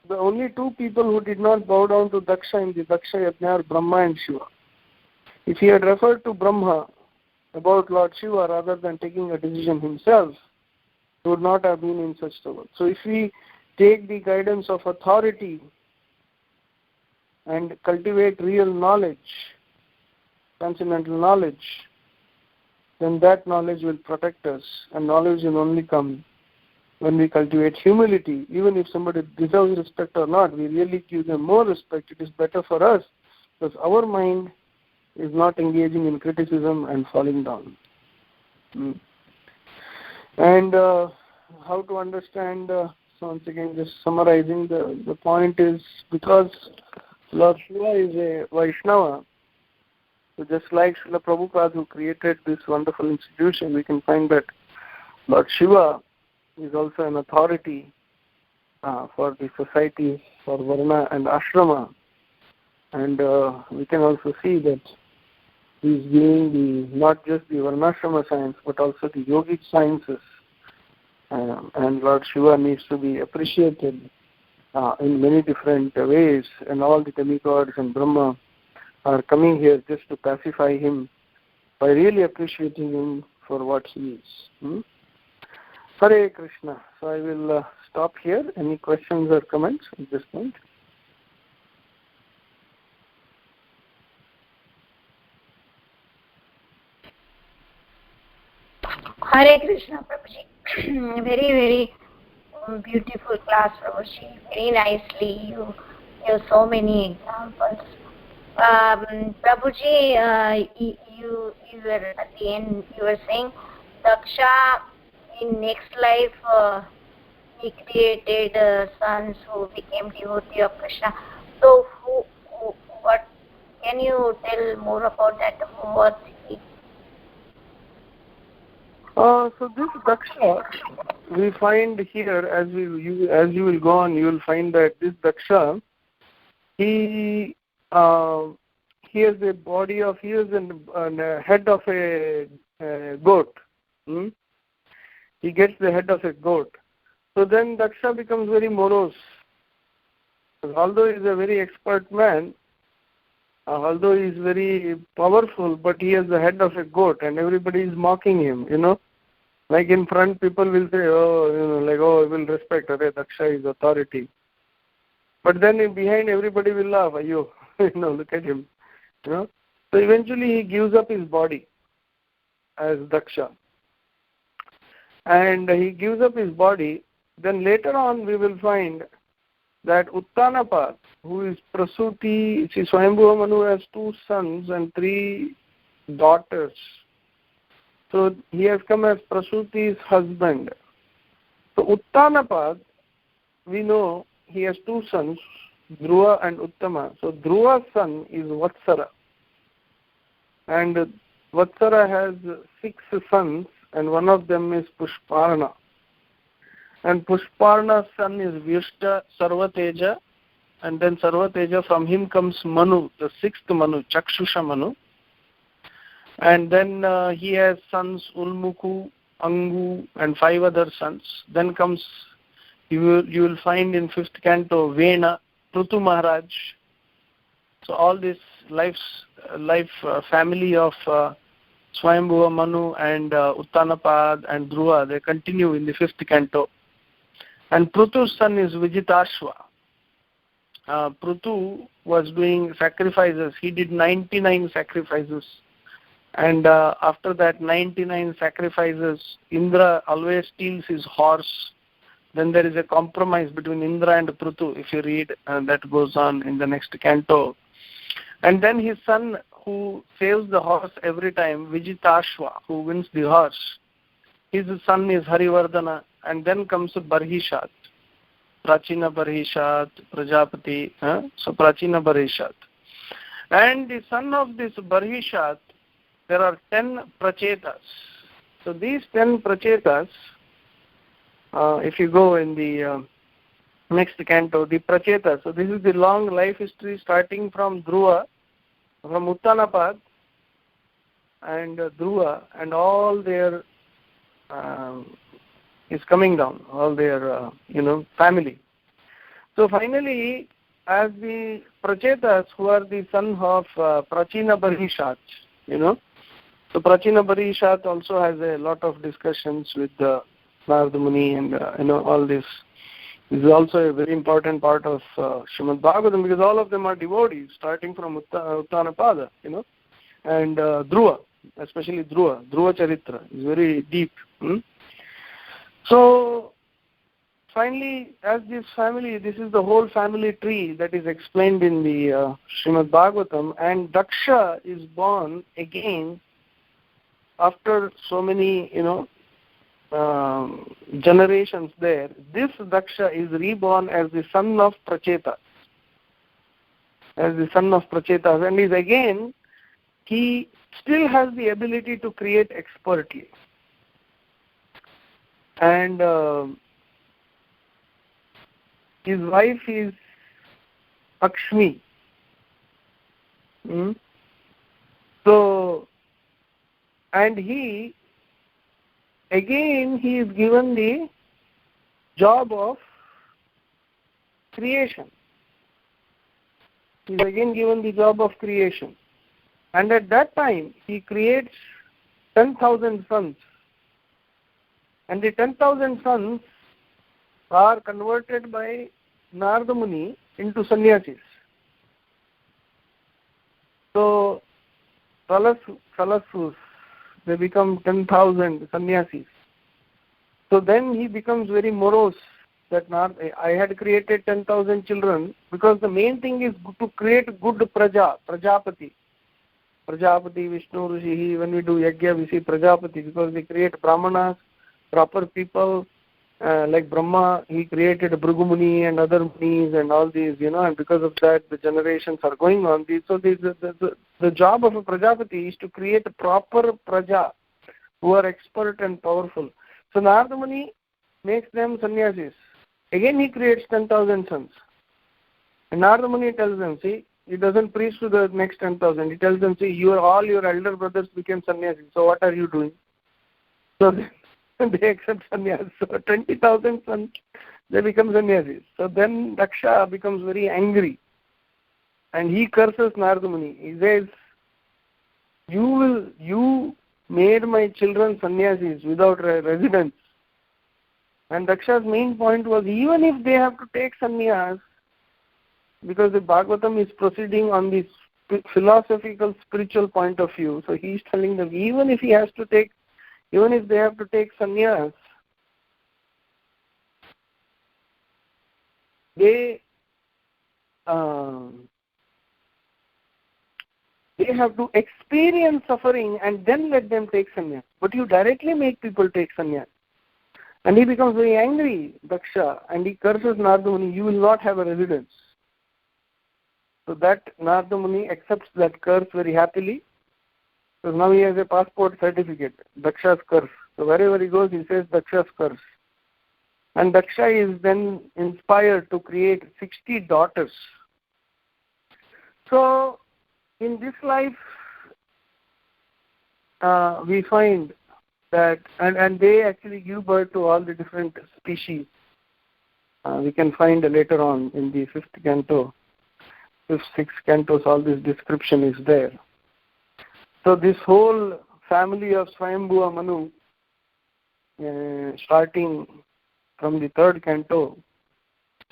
The only two people who did not bow down to Daksha in the Daksha Yajna are Brahma and Shiva. If he had referred to Brahma about Lord Shiva rather than taking a decision himself, he would not have been in such trouble. So if we take the guidance of authority and cultivate real knowledge, transcendental knowledge, then that knowledge will protect us, and knowledge will only come when we cultivate humility. Even if somebody deserves respect or not, we really give them more respect. It is better for us, because our mind is not engaging in criticism and falling down. And how to understand, so once again, just summarizing, the point is, because Lord Shiva is a Vaishnava, so just like Srila Prabhupada, who created this wonderful institution, we can find that Lord Shiva is also an authority for the society, for Varna and Ashrama. And we can also see that he is giving not just the Varnashrama science, but also the yogic sciences. And Lord Shiva needs to be appreciated in many different ways, and all the demigods and Brahma are coming here just to pacify him by really appreciating him for what he is. Hare Krishna. So I will stop here. Any questions or comments at this point? Hare Krishna, Prabhuji. Very, very beautiful class, Prabhuji. Very nicely. You give so many examples. Prabhuji, you were at the end. You were saying Daksha in next life he created sons who became devotee of Krishna. So, what can you tell more about that? Who was he? So this Daksha, we find here, as you will go on, you will find that this Daksha, he has a body of, he is a head of a goat. He gets the head of a goat. So then Daksha becomes very morose. Although he is a very expert man, although he is very powerful, but he has the head of a goat and everybody is mocking him, Like in front, people will say, we will respect, Daksha is authority. But then behind, everybody will laugh, look at him. So eventually he gives up his body as Daksha. And he gives up his body. Then later on we will find that Uttanapad, who is Prasuti, Swayambhuva Manu has 2 sons and 3 daughters. So he has come as Prasuti's husband. So Uttanapad, we know he has 2 sons, Dhruva and Uttama. So Dhruva's son is Vatsara. And Vatsara has 6 sons and one of them is Pushparna. And Pushparna's son is Vyashta Sarvateja. And then Sarvateja, from him comes Manu, the 6th Manu, Chakshusha Manu. And then he has sons Ulmuku, Angu, and 5 other sons. Then comes, you will find in 5th canto, Vena, Prutu Maharaj. So all this family of Swayambhuva Manu and Uttanapad and Dhruva, they continue in the 5th canto. And Prutu's son is Vijitashva. Prutu was doing sacrifices. He did 99 sacrifices. And after that 99 sacrifices, Indra always steals his horse. Then there is a compromise between Indra and Prutu, if you read, that goes on in the next canto. And then his son, who saves the horse every time, Vijitashva, who wins the horse, his son is Harivardhana. And then comes Barhishat, Prachina Barhishat, Prajapati, so Prachina Barhishat. And the son of this Barhishat, there are 10 prachetas. So these 10 prachetas, if you go in the next canto, the prachetas. So this is the long life history starting from Dhruva, from Uttanapad and Dhruva, and all their is coming down, all their family. So finally, as the prachetas, who are the son of Prachina Barhishat, So Prachina Barishat also has a lot of discussions with the Narada Muni and all this. This is also a very important part of Srimad Bhagavatam, because all of them are devotees, starting from Uttanapada, and Dhruva, especially Dhruva Charitra is very deep. So finally, as this family, this is the whole family tree that is explained in the Srimad Bhagavatam, and Daksha is born again after so many, generations there. This Daksha is reborn as the son of Prachetas. And is again, he still has the ability to create expertly. And his wife is Akshmi. So, and he is given the job of creation. He is again given the job of creation. And at that time, he creates 10,000 sons. And the 10,000 sons are converted by Narada Muni into sannyasis. So, Salasus, they become 10,000 sannyasis. So then he becomes very morose that I had created 10,000 children, because the main thing is to create good Prajapati, Vishnu Rishi. When we do Yajna, we see Prajapati, because they create Brahmanas, proper people, like Brahma, he created Bhrigumuni and other munis and all these, and because of that, the generations are going on. So the job of a Prajapati is to create a proper Praja, who are expert and powerful. So Narada Muni makes them sannyasis. Again he creates 10,000 sons. And Narada Muni tells them, see, he doesn't preach to the next 10,000. He tells them, see, all your elder brothers became sannyasis. So what are you doing? So they accept sannyas. So 20,000 sons, they become sannyasis. So then Daksha becomes very angry. And he curses Narada Muni. He says, you made my children sannyasis without residence. And Daksha's main point was, even if they have to take sannyas, because the Bhagavatam is proceeding on this philosophical, spiritual point of view, so he is telling them, even if they have to take sannyas, they have to experience suffering and then let them take sannyas. But you directly make people take sannyas. And he becomes very angry, Daksha, and he curses Narada Muni, you will not have a residence. So that Narada Muni accepts that curse very happily, because now he has a passport certificate, Daksha's curse. So wherever he goes, he says Daksha's curse. And Daksha is then inspired to create 60 daughters. So in this life, we find that, and they actually give birth to all the different species. We can find later on in the 5th canto, 5th, 6th cantos, all this description is there. So this whole family of Swayambhuva Manu, starting from the 3rd canto,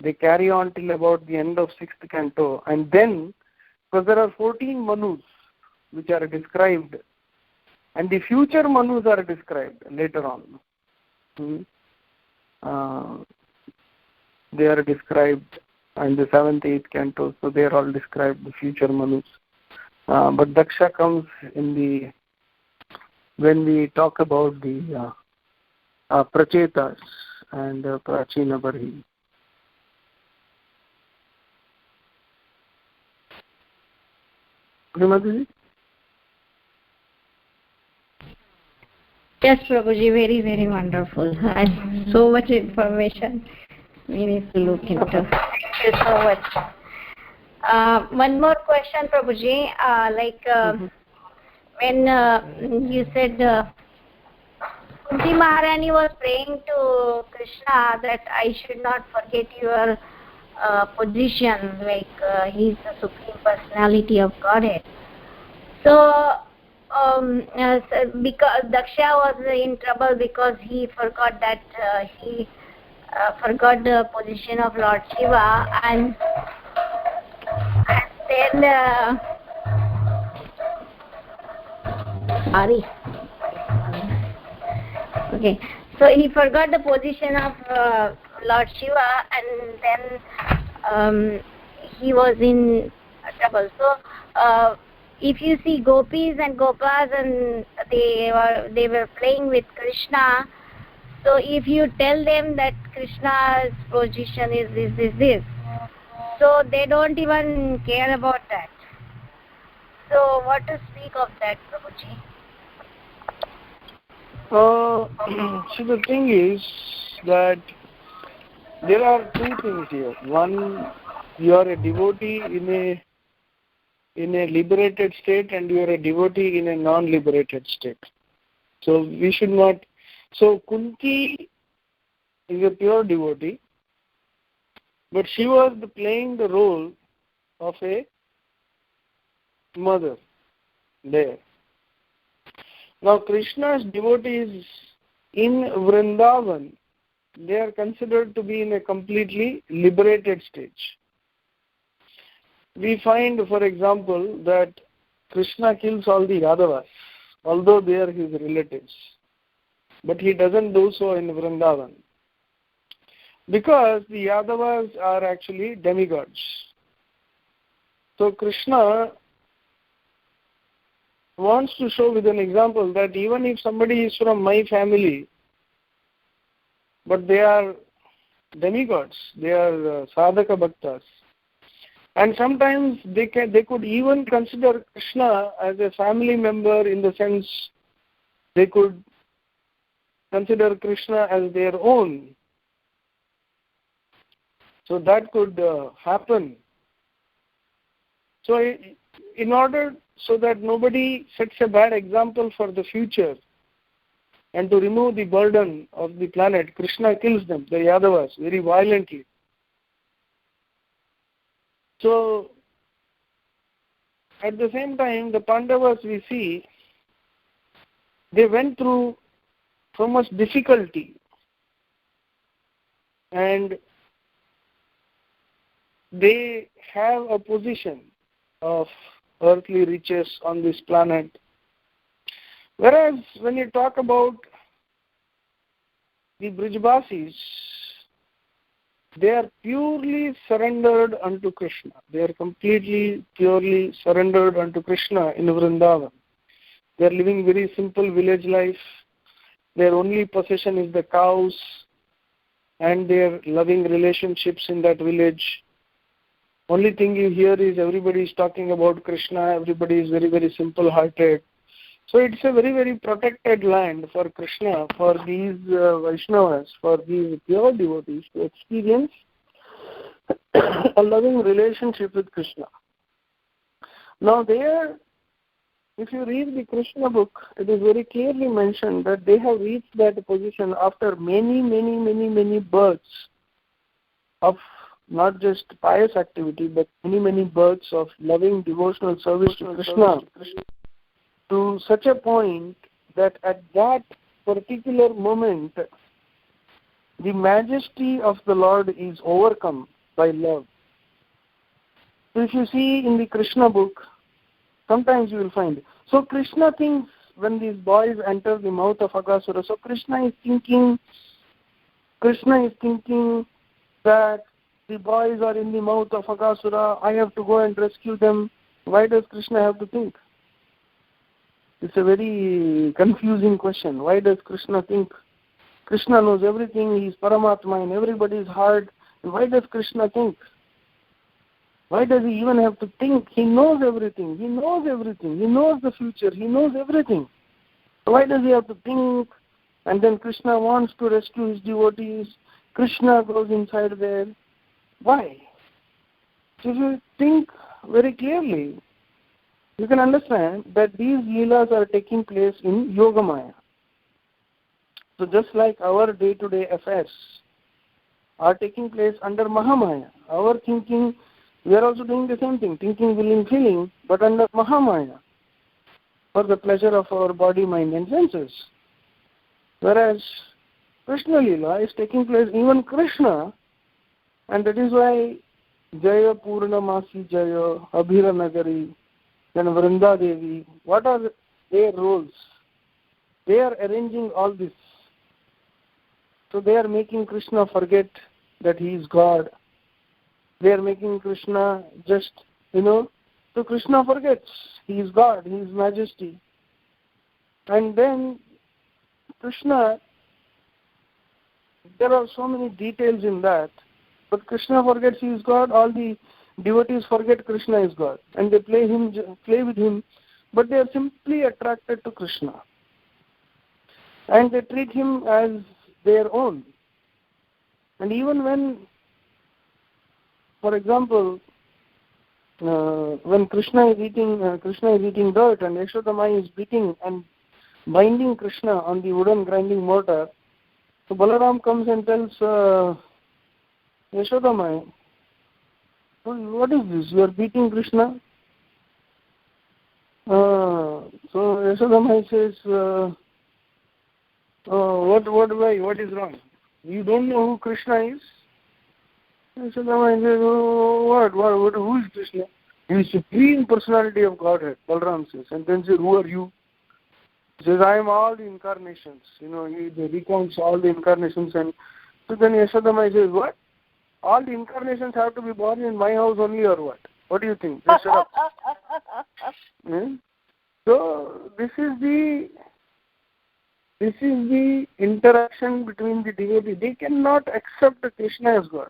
they carry on till about the end of 6th canto. And then, because there are 14 Manus which are described, and the future Manus are described later on. They are described in the 7th, 8th cantos, so they are all described, the future Manus. But Daksha comes when we talk about the Prachetas and Prachina Barhi. Srimati? Yes, Prabhuji, very, very wonderful. So much information we need to look into. Thank you so much. One more question, Prabhuji. When you said Kunti Maharani was praying to Krishna that I should not forget your position, he's the Supreme Personality of Godhead. So, because Daksha was in trouble because he forgot that he forgot the position of Lord Shiva, and then okay, so he forgot the position of Lord Shiva, and then he was in trouble. So if you see gopis and gopas, and they were playing with Krishna, so if you tell them that Krishna's position is this, so they don't even care about that. So what to speak of that, Prabhuji? So the thing is that there are two things here. One, you are a devotee in a liberated state, and you are a devotee in a non-liberated state. So we should not. So Kunti is a pure devotee, but she was playing the role of a mother there. Now Krishna's devotees in Vrindavan, they are considered to be in a completely liberated stage. We find, for example, that Krishna kills all the Yadavas. although they are his relatives. But he doesn't do so in Vrindavan, because the Yadavas are actually demigods. So Krishna wants to show with an example that even if somebody is from my family, but they are demigods, they are sadhaka bhaktas, and sometimes they could even consider Krishna as a family member, in the sense they could consider Krishna as their own. So that could happen. So in order so that nobody sets a bad example for the future, and to remove the burden of the planet, Krishna kills them, the Yadavas, very violently. So at the same time, the Pandavas, we see, they went through so much difficulty, and they have a position of earthly riches on this planet. Whereas when you talk about the Brijbasis, they are purely surrendered unto Krishna. They are completely, purely surrendered unto Krishna in Vrindavan. They are living very simple village life. Their only possession is the cows and their loving relationships in that village. Only thing you hear is everybody is talking about Krishna, everybody is very, very simple-hearted. So it's a very, very protected land for Krishna, for these Vaishnavas, for these pure devotees to experience a loving relationship with Krishna. Now there, if you read the Krishna book, it is very clearly mentioned that they have reached that position after many, many, many, many births of not just pious activity, but many, many births of loving devotional service to Krishna, to such a point that at that particular moment, the majesty of the Lord is overcome by love. So if you see in the Krishna book, sometimes you will find. So Krishna thinks when these boys enter the mouth of Aghasura, so Krishna is thinking that the boys are in the mouth of Aghasura, I have to go and rescue them. Why does Krishna have to think? It's a very confusing question. Why does Krishna think? Krishna knows everything, he is Paramatma in everybody's heart. And why does Krishna think? Why does he even have to think? He knows everything. He knows everything. He knows the future. He knows everything. So why does he have to think? And then Krishna wants to rescue his devotees. Krishna goes inside there. Why? So if you think very clearly, you can understand that these leelas are taking place in Yogamaya. So just like our day-to-day affairs are taking place under Mahamaya, our thinking, we are also doing the same thing, thinking, willing, feeling, but under Mahamaya, for the pleasure of our body, mind and senses. Whereas Krishna Leela is taking place, even Krishna, and that is why Jaya Purnamasi Jaya, Abhira Nagari, then Vrinda Devi, what are their roles? They are arranging all this. So they are making Krishna forget that he is God. They are making Krishna just, so Krishna forgets he is God, he is majesty. And then Krishna, there are so many details in that, but Krishna forgets he is God, all the devotees forget Krishna is God, and they play with him, but they are simply attracted to Krishna. And they treat him as their own. And even when, for example, when Krishna is eating dirt and Yashodamai is beating and binding Krishna on the wooden grinding mortar, so Balaram comes and tells Yashodamai, what is this? You are beating Krishna? So Yashodamai says, what is wrong? You don't know who Krishna is? Yashodamai says, who is Krishna? He is Supreme Personality of Godhead, Balaram says. And then says, who are you? He says, I am all the incarnations. He recounts all the incarnations. And so then Yashodamai says, what? All the incarnations have to be born in my house only or what? What do you think? Shut up. So this is the interaction between the devotee. They cannot accept Krishna as God.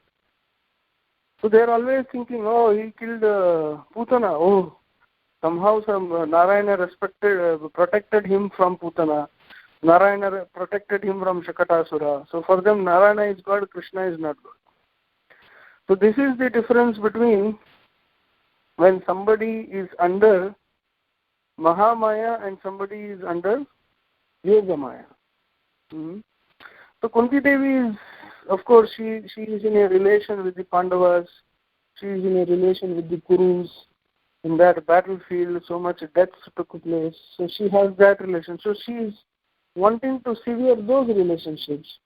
So they are always thinking, oh, he killed Putana. Oh, somehow Narayana protected him from Putana. Narayana protected him from Shakatasura. So for them, Narayana is God, Krishna is not God. So this is the difference between when somebody is under Mahamaya and somebody is under Yogamaya. So Kunti Devi is, of course, she is in a relation with the Pandavas. She is in a relation with the Kurus. In that battlefield, so much death took place. So she has that relation. So she is wanting to sever those relationships.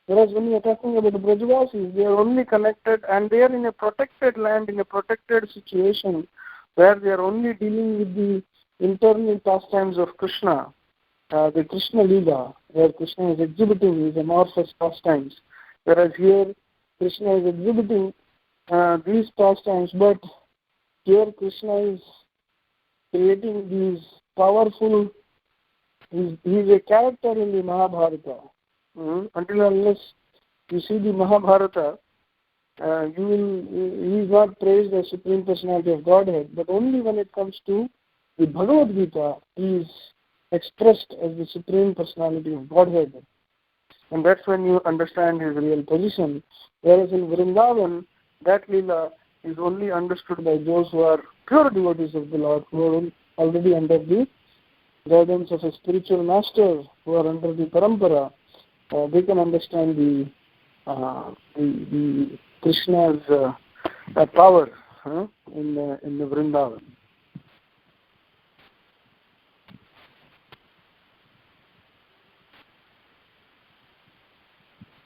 Whereas when you are talking about the Brajavasis, they are only connected and they are in a protected land, in a protected situation where they are only dealing with the internal pastimes of Krishna, the Krishna Leela, where Krishna is exhibiting his amorphous pastimes. Whereas here, Krishna is exhibiting these pastimes, but here Krishna is creating these powerful, he is a character in the Mahabharata. Until unless you see the Mahabharata, he is not praised as Supreme Personality of Godhead, but only when it comes to the Bhagavad Gita, he is expressed as the Supreme Personality of Godhead. And that's when you understand his real position. Whereas in Vrindavan, that Leela is only understood by those who are pure devotees of the Lord, who are already under the guidance of a spiritual master, who are under the Parampara. They can understand the Krishna's power in the Vrindavan.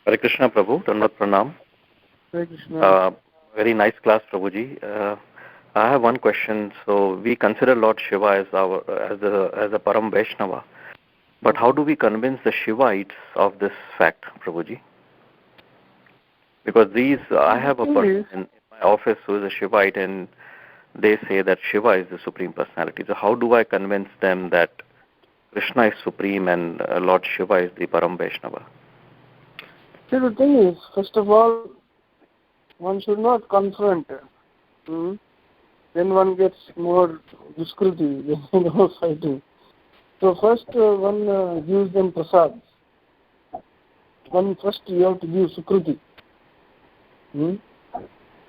Hare Krishna, Prabhu. Dandavat Pranam. Hare Krishna. Very nice class, Prabhuji. I have one question. So we consider Lord Shiva as a Param Vaishnava. But how do we convince the Shivites of this fact, Prabhuji? Because I have a person in my office who is a Shivite and they say that Shiva is the Supreme Personality. So how do I convince them that Krishna is Supreme and Lord Shiva is the Param Vaishnava? See, the thing is, first of all, one should not confront. Then one gets more diskriti, more fighting. So first one gives them prasad. First you have to give sukruti.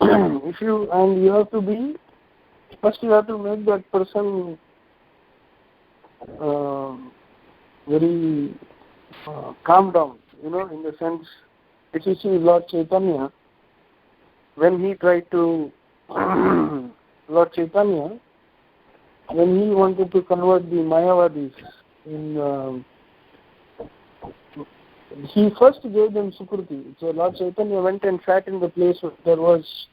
If you have to be, first you have to make that person very calm down, in the sense, if you see Lord Chaitanya, when he tried to, Lord Chaitanya, when he wanted to convert the Mayavadis, he first gave them Sukruti. So Lord Chaitanya went and sat in the place where there was,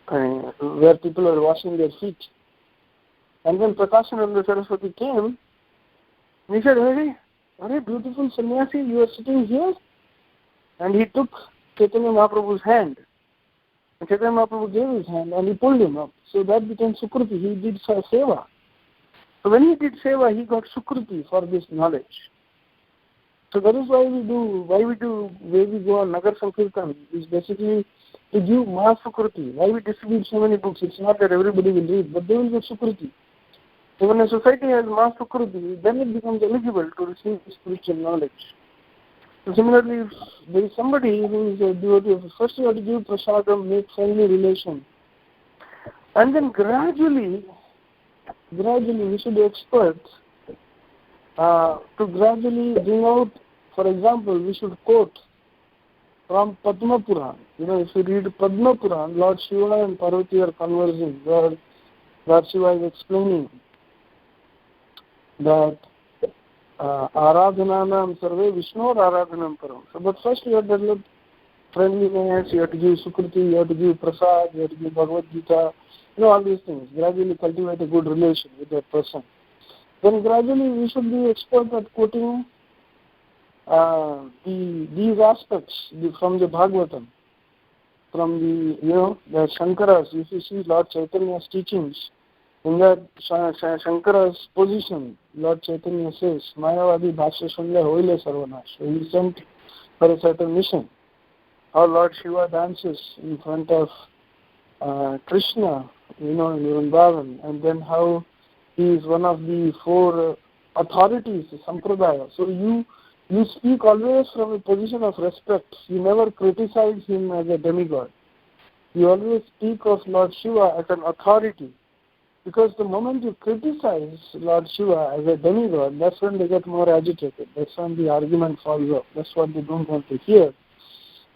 where people were washing their feet. And when Prakashananda Saraswati came, he said, "Hey, beautiful sannyasi, you are sitting here?" And he took Chaitanya Mahaprabhu's hand. And Chaitanya Mahaprabhu gave his hand and he pulled him up. So that became Sukruti. He did seva. So when he did seva, he got Sukruti for this knowledge. So that is why we go on Nagar Sankirtan, is basically to give mass Sukruti. Why we distribute so many books? It's not that everybody will read, but they will get Sukruti. So when a society has mass Sukruti, then it becomes eligible to receive spiritual knowledge. So similarly, if there is somebody who is a devotee of, first you have to give prasadam, make friendly relation. And then gradually we should be experts to gradually bring out, for example, we should quote from Padma Puran. If you read Padma Puran, Lord Shiva and Parvati are conversing, where Lord Shiva is explaining that Aradhananam sarve Vishnu Aradhanam param. So, but first you have developed friendliness, you have to give Sukruti, you have to give Prasad, you have to give Bhagavad Gita, all these things. Gradually cultivate a good relation with that person. Then gradually we should be expert at quoting these aspects from the Bhagavatam, from the Shankaras. If you see Lord Chaitanya's teachings, in that Shankara's position, Lord Chaitanya says, Mayavadi Bhashya Shunla Hoile Sarvanash. So he sent for a certain mission. How Lord Shiva dances in front of Krishna, in Vrindavan, and then how he is one of the four authorities, Sampradaya. So you speak always from a position of respect. You never criticize him as a demigod. You always speak of Lord Shiva as an authority. Because the moment you criticize Lord Shiva as a demigod, that's when they get more agitated. That's when the argument falls off. That's what they don't want to hear.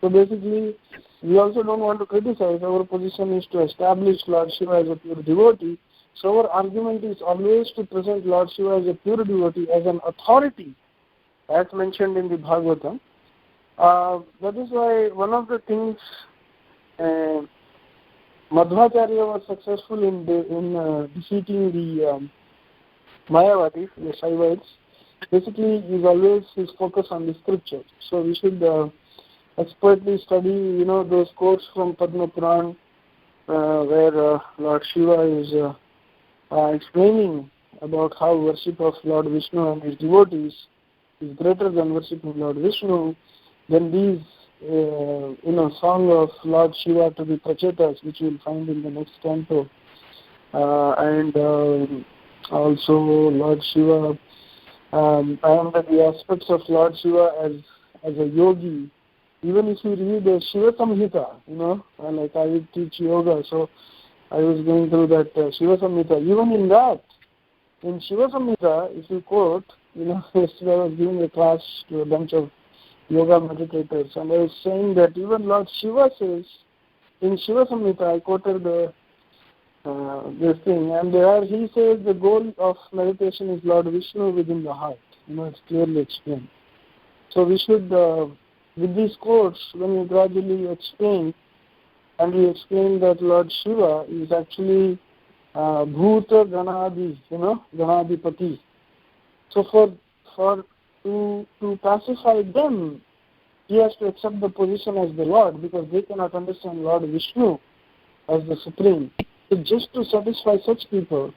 So basically, we also don't want to criticize. Our position is to establish Lord Shiva as a pure devotee. So our argument is always to present Lord Shiva as a pure devotee, as an authority, as mentioned in the Bhagavatam. That is why one of the things Madhvacharya was successful in defeating the Mayavadis, the Shaivites. Basically, is always his focus on the scriptures. So we should expertly study, those quotes from Padma Puran, where Lord Shiva is explaining about how worship of Lord Vishnu and his devotees is greater than worship of Lord Vishnu. Then these song of Lord Shiva to the Prachetas, which you will find in the next canto, and also Lord Shiva, and the aspects of Lord Shiva as a yogi. Even if you read the Shiva Samhita, like I would teach yoga, so I was going through that Shiva Samhita. Even in Shiva Samhita, if you quote, yesterday I was giving a class to a bunch of yoga meditators, and I was saying that even Lord Shiva says, in Shiva Samhita, I quoted this thing, and there he says the goal of meditation is Lord Vishnu within the heart. It's clearly explained. So we should, with these quotes, when we gradually explain, and we explain that Lord Shiva is actually Bhuta Ganadi, Ganadipati. So to pacify them, he has to accept the position as the Lord, because they cannot understand Lord Vishnu as the Supreme. So just to satisfy such people,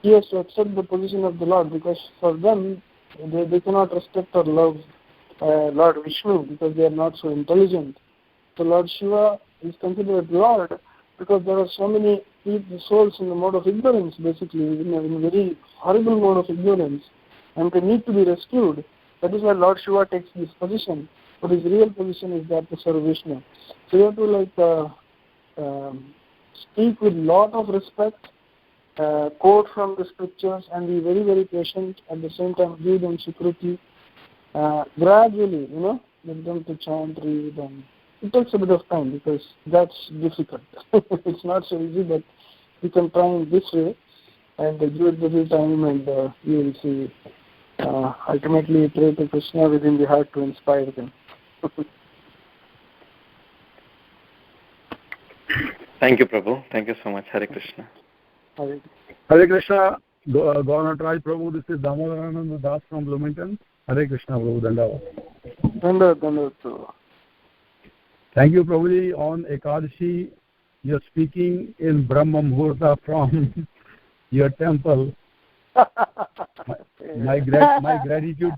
he has to accept the position of the Lord, because for them, they cannot respect or love Lord Vishnu, because they are not so intelligent. So Lord Shiva is considered Lord because there are so many souls in the mode of ignorance, basically, in a very horrible mode of ignorance, and they need to be rescued. That is why Lord Shiva takes this position, but his real position is that to serve Vishnu. So you have to speak with lot of respect, quote from the scriptures, and be very, very patient. At the same time, give them Sukruti. Gradually, get them to chant, read, and it takes a bit of time because that's difficult. It's not so easy, but you can try in this way and give it a little time, and you will see. Ultimately, pray to Krishna within the heart to inspire them. Thank you, Prabhu. Thank you so much. Hare Krishna. Hare Krishna. Gaura Raj Prabhu, this is Damodarananda Das from Bloomington. Hare Krishna, Prabhu. Dandavat. Thank you, Prabhuji. On Ekadashi, you're speaking in Brahma Muhurta from your temple. My gratitude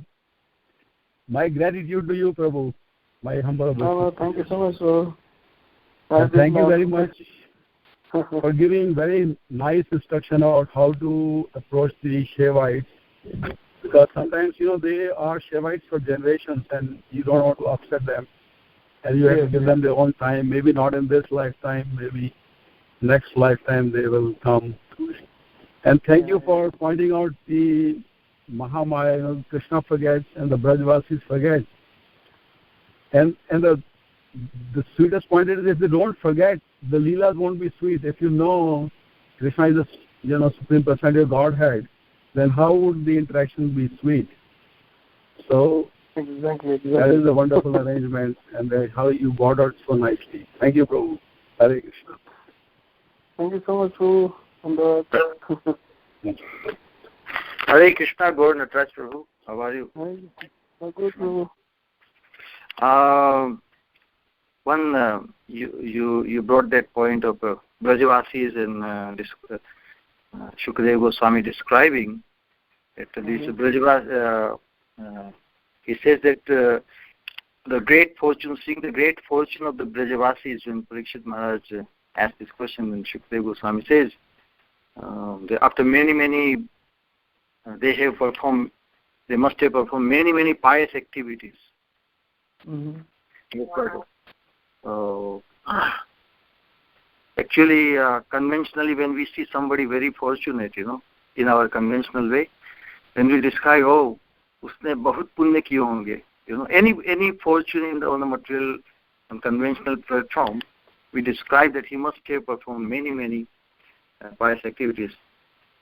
to you, Prabhu. My humble obeisances. Thank you so much, Prabhu. Thank you very much for giving very nice instruction about how to approach the Shaivites. Because sometimes, they are Shaivites for generations and you don't want to upset them. And you have to give them their own time. Maybe not in this lifetime, maybe next lifetime they will come. And thank you for pointing out the Mahamaya, Krishna forgets and the Brajvasis forget. And the sweetest point is if they don't forget, the Leelas won't be sweet. If you know Krishna is the Supreme Personality of Godhead, then how would the interaction be sweet? So Exactly. That is a wonderful arrangement, and how you bordered so nicely. Thank you, Prabhu. Hare Krishna. Thank you so much, Prabhu. Hare Krishna, Gaur Nataraj Prabhu. How are you? Good, Prabhu. You brought that point of Brajavasis and Shukadeva Goswami describing that these Brajavasis. He says that the great fortune, seeing the great fortune of the Brajavasis, when Parikshit Maharaj asked this question, and Shukadeva Goswami says, after many, they must have performed many pious activities. Actually, conventionally, when we see somebody very fortunate, in our conventional way, then we describe, उसने बहुत पुण्य किए होंगे. Any fortune on the material and conventional platform, we describe that he must have performed many pious activities.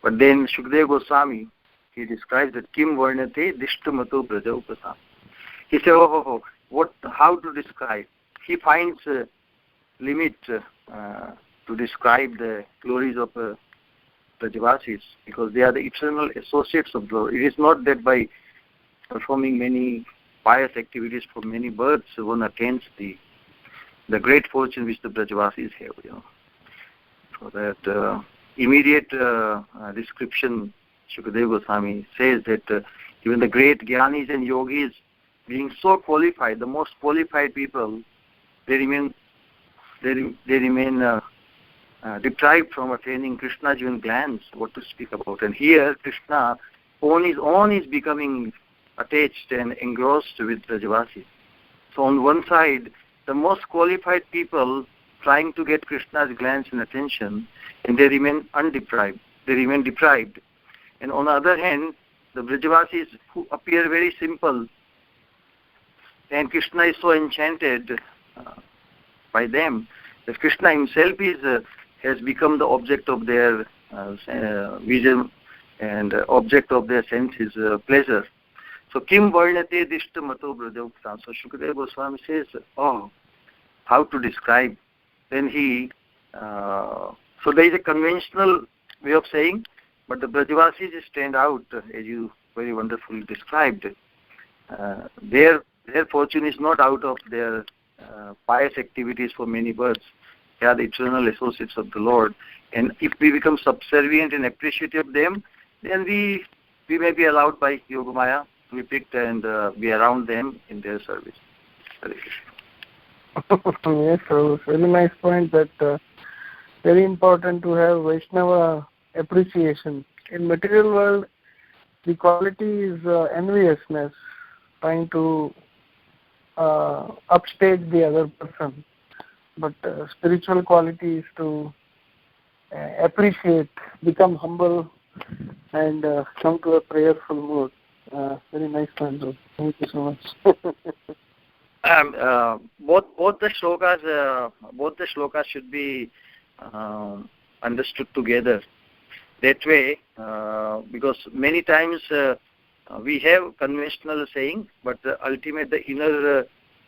But then Shukadeva Goswami, he describes that Kim Varnate Dishtamato Braja Upasam. He said, how to describe? He finds a limit to describe the glories of Brajavasis, because they are the eternal associates of Lord. It is not that by performing many pious activities for many births one attains the great fortune which the Brajavasis have. So that immediate description, Shukadeva Goswami says that even the great Jnanis and Yogis, being so qualified, the most qualified people, they remain deprived from attaining Krishna's even glance, what to speak about. And here Krishna on is becoming attached and engrossed with Brajavasis. So on one side, the most qualified people trying to get Krishna's glance and attention, and they remain undeprived. They remain deprived. And on the other hand, the Brajavasis who appear very simple, and Krishna is so enchanted by them that Krishna himself has become the object of their vision and object of their senses, pleasure. So Kim Varnate Dishta Mato Brajavuktam. So Shukadeva Goswami says, how to describe? Then so there is a conventional way of saying, but the Brajavasis stand out, as you very wonderfully described. Their fortune is not out of their pious activities for many births. They are the eternal associates of the Lord. And if we become subservient and appreciative of them, then we may be allowed by Yogamaya to be picked and be around them in their service. Yes, so very nice point that very important to have Vaishnava appreciation. In material world, the quality is enviousness, trying to upstage the other person. But spiritual quality is to appreciate, become humble, and come to a prayerful mood. Very nice point, bro. Thank you so much. Both the shlokas should be understood together. That way, because many times we have conventional saying, but ultimate the inner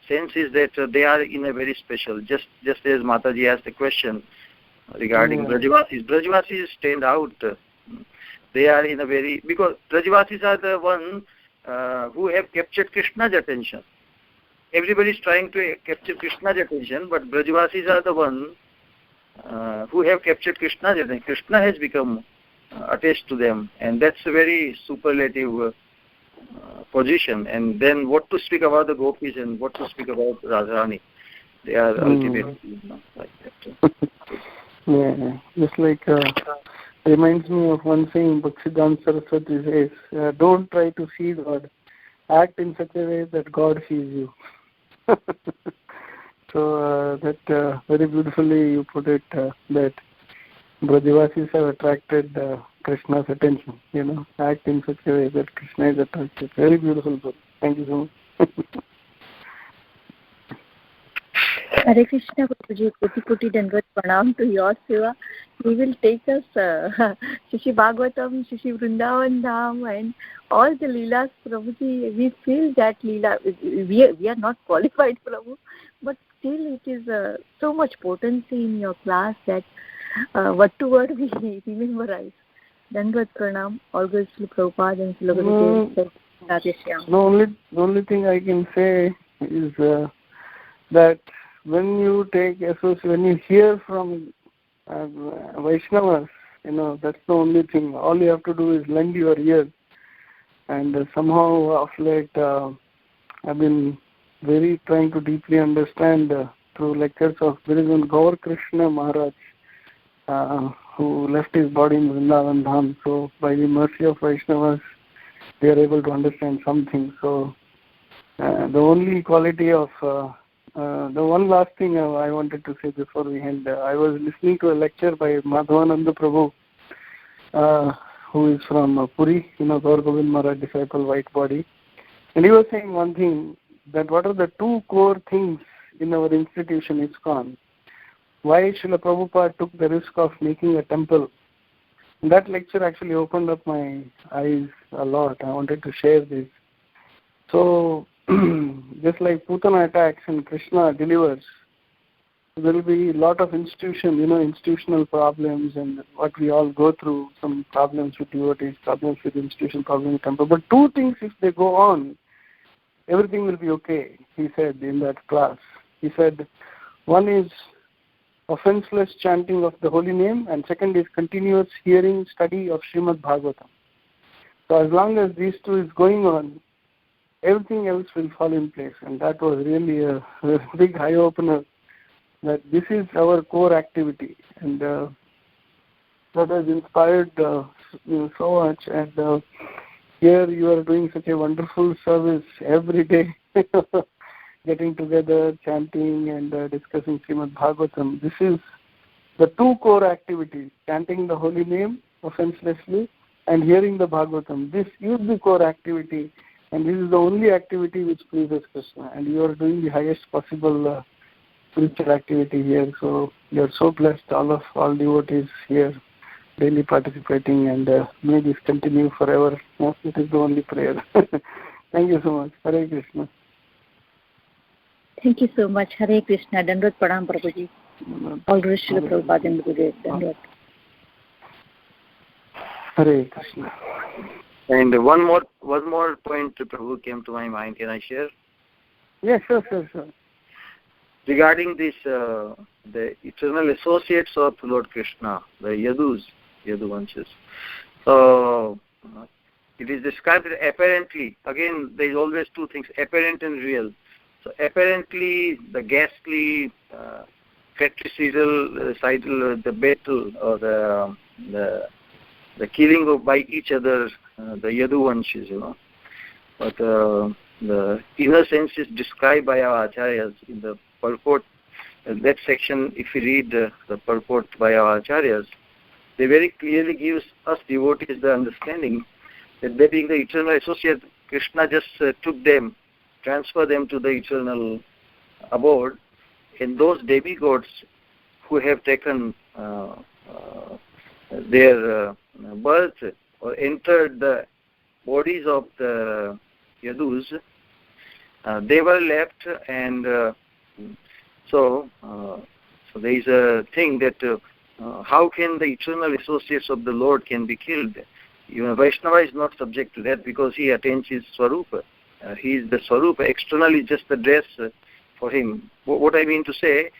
sense is that they are in a very special. Just as Mataji asked the question regarding Brajavasis. Brajavasis stand out. They are in a very, because Brajavasis are the one who have captured Krishna's attention. Everybody is trying to capture Krishna's attention, but Brajavasis are the one who have captured Krishna's attention. Krishna has become attached to them, and that's a very superlative position. And then what to speak about the gopis and what to speak about Radharani. They are ultimate, like that. Yeah, just like reminds me of one thing Bhaktivedanta Saraswati says, don't try to see God, act in such a way that God sees you. So that very beautifully you put it, that Brajavasis have attracted Krishna's attention, act in such a way that Krishna is attracted. Very beautiful book. Thank you so much. Hare Krishna, Prabhuji. Koti Dandavat Pranam to your seva. We will take us Shishi Bhagavatam, Shishi Vrindavan Dham, and all the Leelas, Prabhuji. We feel that Leela, we are not qualified, Prabhu, but still it is so much potency in your class that word to word we memorize. Dandavat Pranam, all goes to Prabhupada and Srila Gurudev. The only thing I can say is that when you when you hear from Vaishnavas, that's the only thing. All you have to do is lend your ear. And somehow of late, I've been very trying to deeply understand through lectures of Bhirivan Gaur Krishna Maharaj, who left his body in Vrindavan Dham. So by the mercy of Vaishnavas, they are able to understand something. So the only quality of the one last thing I wanted to say before we end, I was listening to a lecture by Madhavananda Prabhu, who is from Puri, Gaur Govind Maharaj disciple, white body. And he was saying one thing, that what are the two core things in our institution, ISKCON. Why Srila Prabhupada took the risk of making a temple. And that lecture actually opened up my eyes a lot. I wanted to share this. So, just like Putana attacks and Krishna delivers, there will be a lot of institutional problems and what we all go through, some problems with devotees, problems with institution, problems with temple. But two things, if they go on, everything will be okay, he said in that class. He said, one is offenseless chanting of the holy name, and second is continuous hearing, study of Srimad Bhagavatam. So as long as these two is going on, everything else will fall in place. And that was really a big eye-opener, that this is our core activity. And that has inspired so much. And here you are doing such a wonderful service every day, getting together, chanting and discussing Srimad Bhagavatam. This is the two core activities, chanting the holy name offenselessly and hearing the Bhagavatam. This is the core activity, and this is the only activity which pleases Krishna. And you are doing the highest possible spiritual activity here. So you are so blessed, all devotees here, daily participating, and may this continue forever. It is the only prayer. Thank you so much. Hare Krishna. Thank you so much. Hare Krishna. Dandavat Pranam, Prabhuji. All Guru Srila Prabhupada and Gurudev. Dandavat. Hare Krishna. And one more point, Prabhu, came to my mind. Can I share? Yes, sure. Regarding this, the eternal associates of Lord Krishna, the Yaduvanshas. So it is described that apparently, again, there is always two things, apparent and real. So apparently, the ghastly, fratricidal, the battle or the killing by each other, the Yaduvanshas, But the inner sense is described by our acharyas in the purport. That section, if we read the purport by our acharyas, they very clearly gives us devotees the understanding that they being the eternal associate, Krishna just took them, transferred them to the eternal abode, and those demigods who have taken their birth or entered the bodies of the Yadus, they were left, and so there is a thing that how can the eternal associates of the Lord can be killed? Even Vaishnava is not subject to that because he attains his Swarupa. He is the Swarupa. Externally just the dress for him. What I mean to say,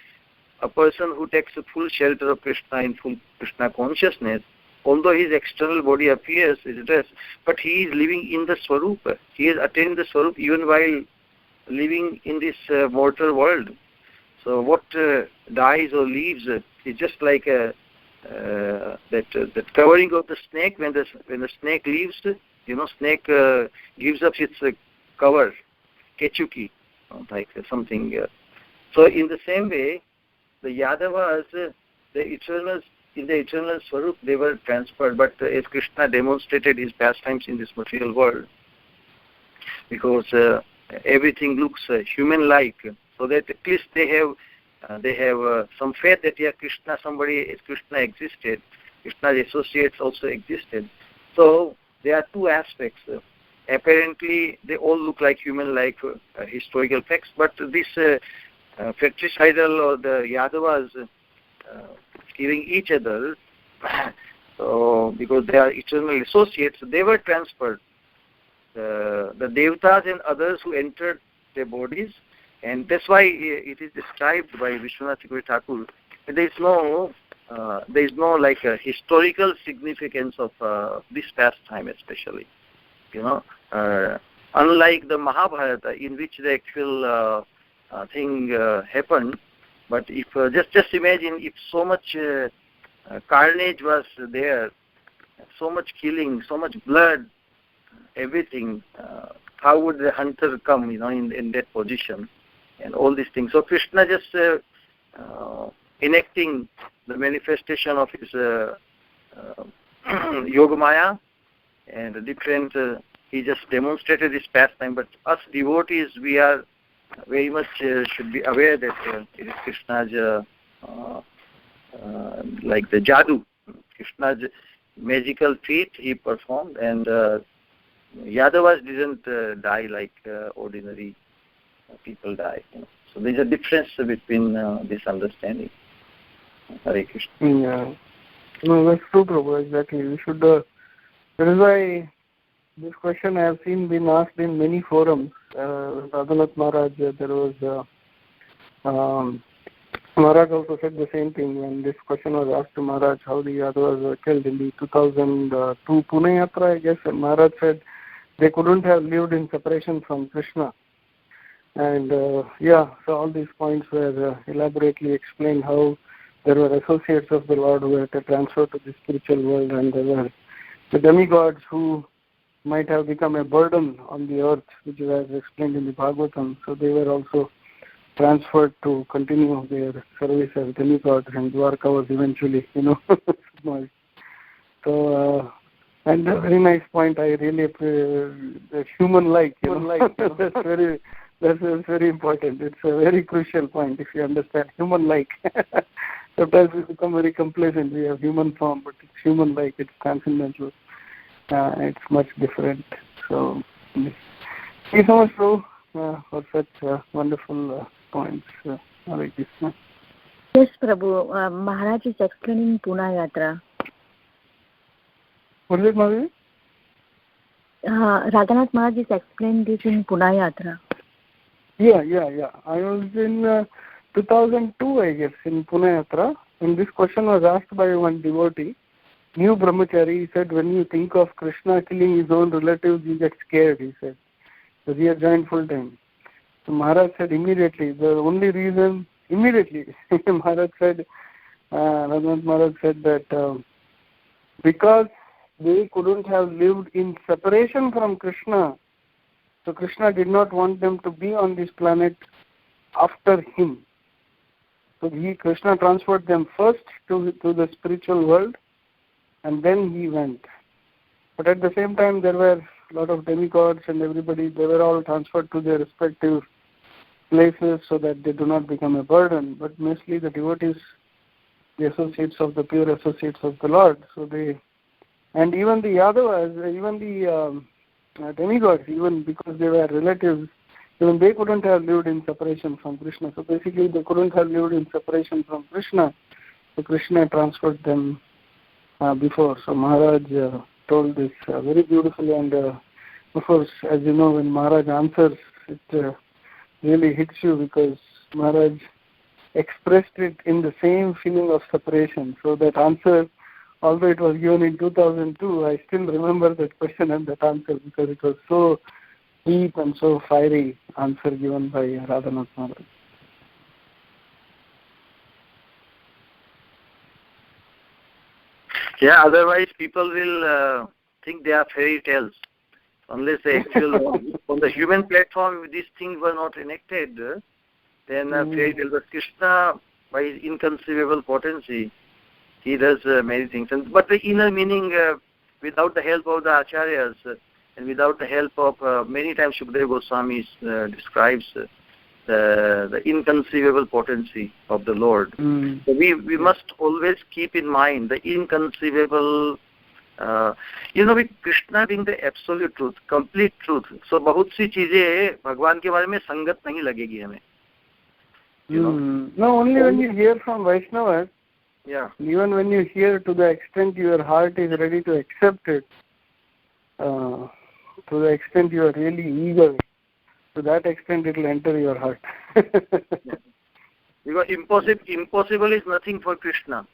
a person who takes a full shelter of Krishna in full Krishna consciousness, although his external body appears as a dress, but he is living in the Swarupa. He has attained the Swarupa even while living in this mortal world. So what dies or leaves is just like that covering of the snake. When the snake leaves, snake gives up its cover, kechuki, like something. So in the same way, the Yadavas, the eternals, in the eternal Swarup, they were transferred. But as Krishna demonstrated his pastimes in this material world, because everything looks human-like, so that at least they have they have some faith that Krishna existed. Krishna's associates also existed. So there are two aspects. Apparently, they all look like human-like historical facts, but this fratricidal or the Yadavas giving each other, so because they are eternal associates, they were transferred. The Devatas and others who entered their bodies, and that's why it is described by Vishwanath Chakravarti Thakur. There is no like a historical significance of this pastime, especially. Unlike the Mahabharata, in which the actual thing happened. But if just imagine if so much carnage was there, so much killing, so much blood, everything, how would the hunter come, in that position, and all these things. So Krishna just enacting the manifestation of his Yogamaya and the different. He just demonstrated this pastime. But us devotees, we are very much should be aware that it is Krishna's like the Jadu, Krishna's magical feat he performed, and Yadavas didn't die like ordinary people die. So there's a difference between this understanding. Hare Krishna. Yeah. No, that's true, Prabhu. Exactly. We should. That is why this question I have seen been asked in many forums. Radhanath Maharaj, there was Maharaj also said the same thing when this question was asked to Maharaj how the Yadavas were killed in the 2002 Pune Yatra, I guess, and Maharaj said they couldn't have lived in separation from Krishna. And so all these points were elaborately explained how there were associates of the Lord who had to transfer to the spiritual world, and there were the demigods who might have become a burden on the earth, which was explained in the Bhagavatam. So they were also transferred to continue their service as demigods, and Dwarka was eventually, submerged. So, and a very nice point. I really the human-like. That's very important. It's a very crucial point. If you understand human-like, sometimes we become very complacent. We have human form, but it's human-like. It's transcendental. It's much different. So, thank you so much, Prabhu, for such wonderful points. Hare Krishna. Yes, Prabhu. Maharaj is explaining Pune Yatra. What is it, Maharaj? Radhanath Maharaj is explaining this in Pune Yatra. Yeah. I was in 2002, I guess, in Pune Yatra, and this question was asked by one devotee. New brahmachari, he said, when you think of Krishna killing his own relatives, you get scared, he said. So he had joined full time. So Maharaj said immediately, the only reason, Maharaj said, Radhanath Maharaj said that because they couldn't have lived in separation from Krishna, so Krishna did not want them to be on this planet after him. So Krishna transferred them first to the spiritual world, and then he went. But at the same time, there were a lot of demigods and everybody, they were all transferred to their respective places so that they do not become a burden. But mostly the devotees, the associates of the pure associates of the Lord. So and even the Yadavas, even the demigods, even because they were relatives, even they couldn't have lived in separation from Krishna. So basically they couldn't have lived in separation from Krishna. So Krishna transferred them before. So Maharaj told this very beautifully, and of course, as you know, when Maharaj answers, it really hits you because Maharaj expressed it in the same feeling of separation. So that answer, although it was given in 2002, I still remember that question and that answer because it was so deep and so fiery answer given by Radhanath Maharaj. Yeah, otherwise people will think they are fairy tales. Unless the actual, on the human platform, these things were not enacted, then fairy tale. But Krishna, by his inconceivable potency, he does many things. But the inner meaning, without the help of the acharyas, and without the help of, many times Shukadeva Goswami describes the inconceivable potency of the Lord. So we must always keep in mind the inconceivable, with Krishna being the absolute truth, complete truth. So बहुत सी चीजें भगवान के बारे में संगत नहीं लगेगी हमें. No, only when you hear from Vaishnavas, even when you hear to the extent your heart is ready to accept it, to the extent you are really eager, to that extent it will enter your heart. Because impossible is nothing for Krishna.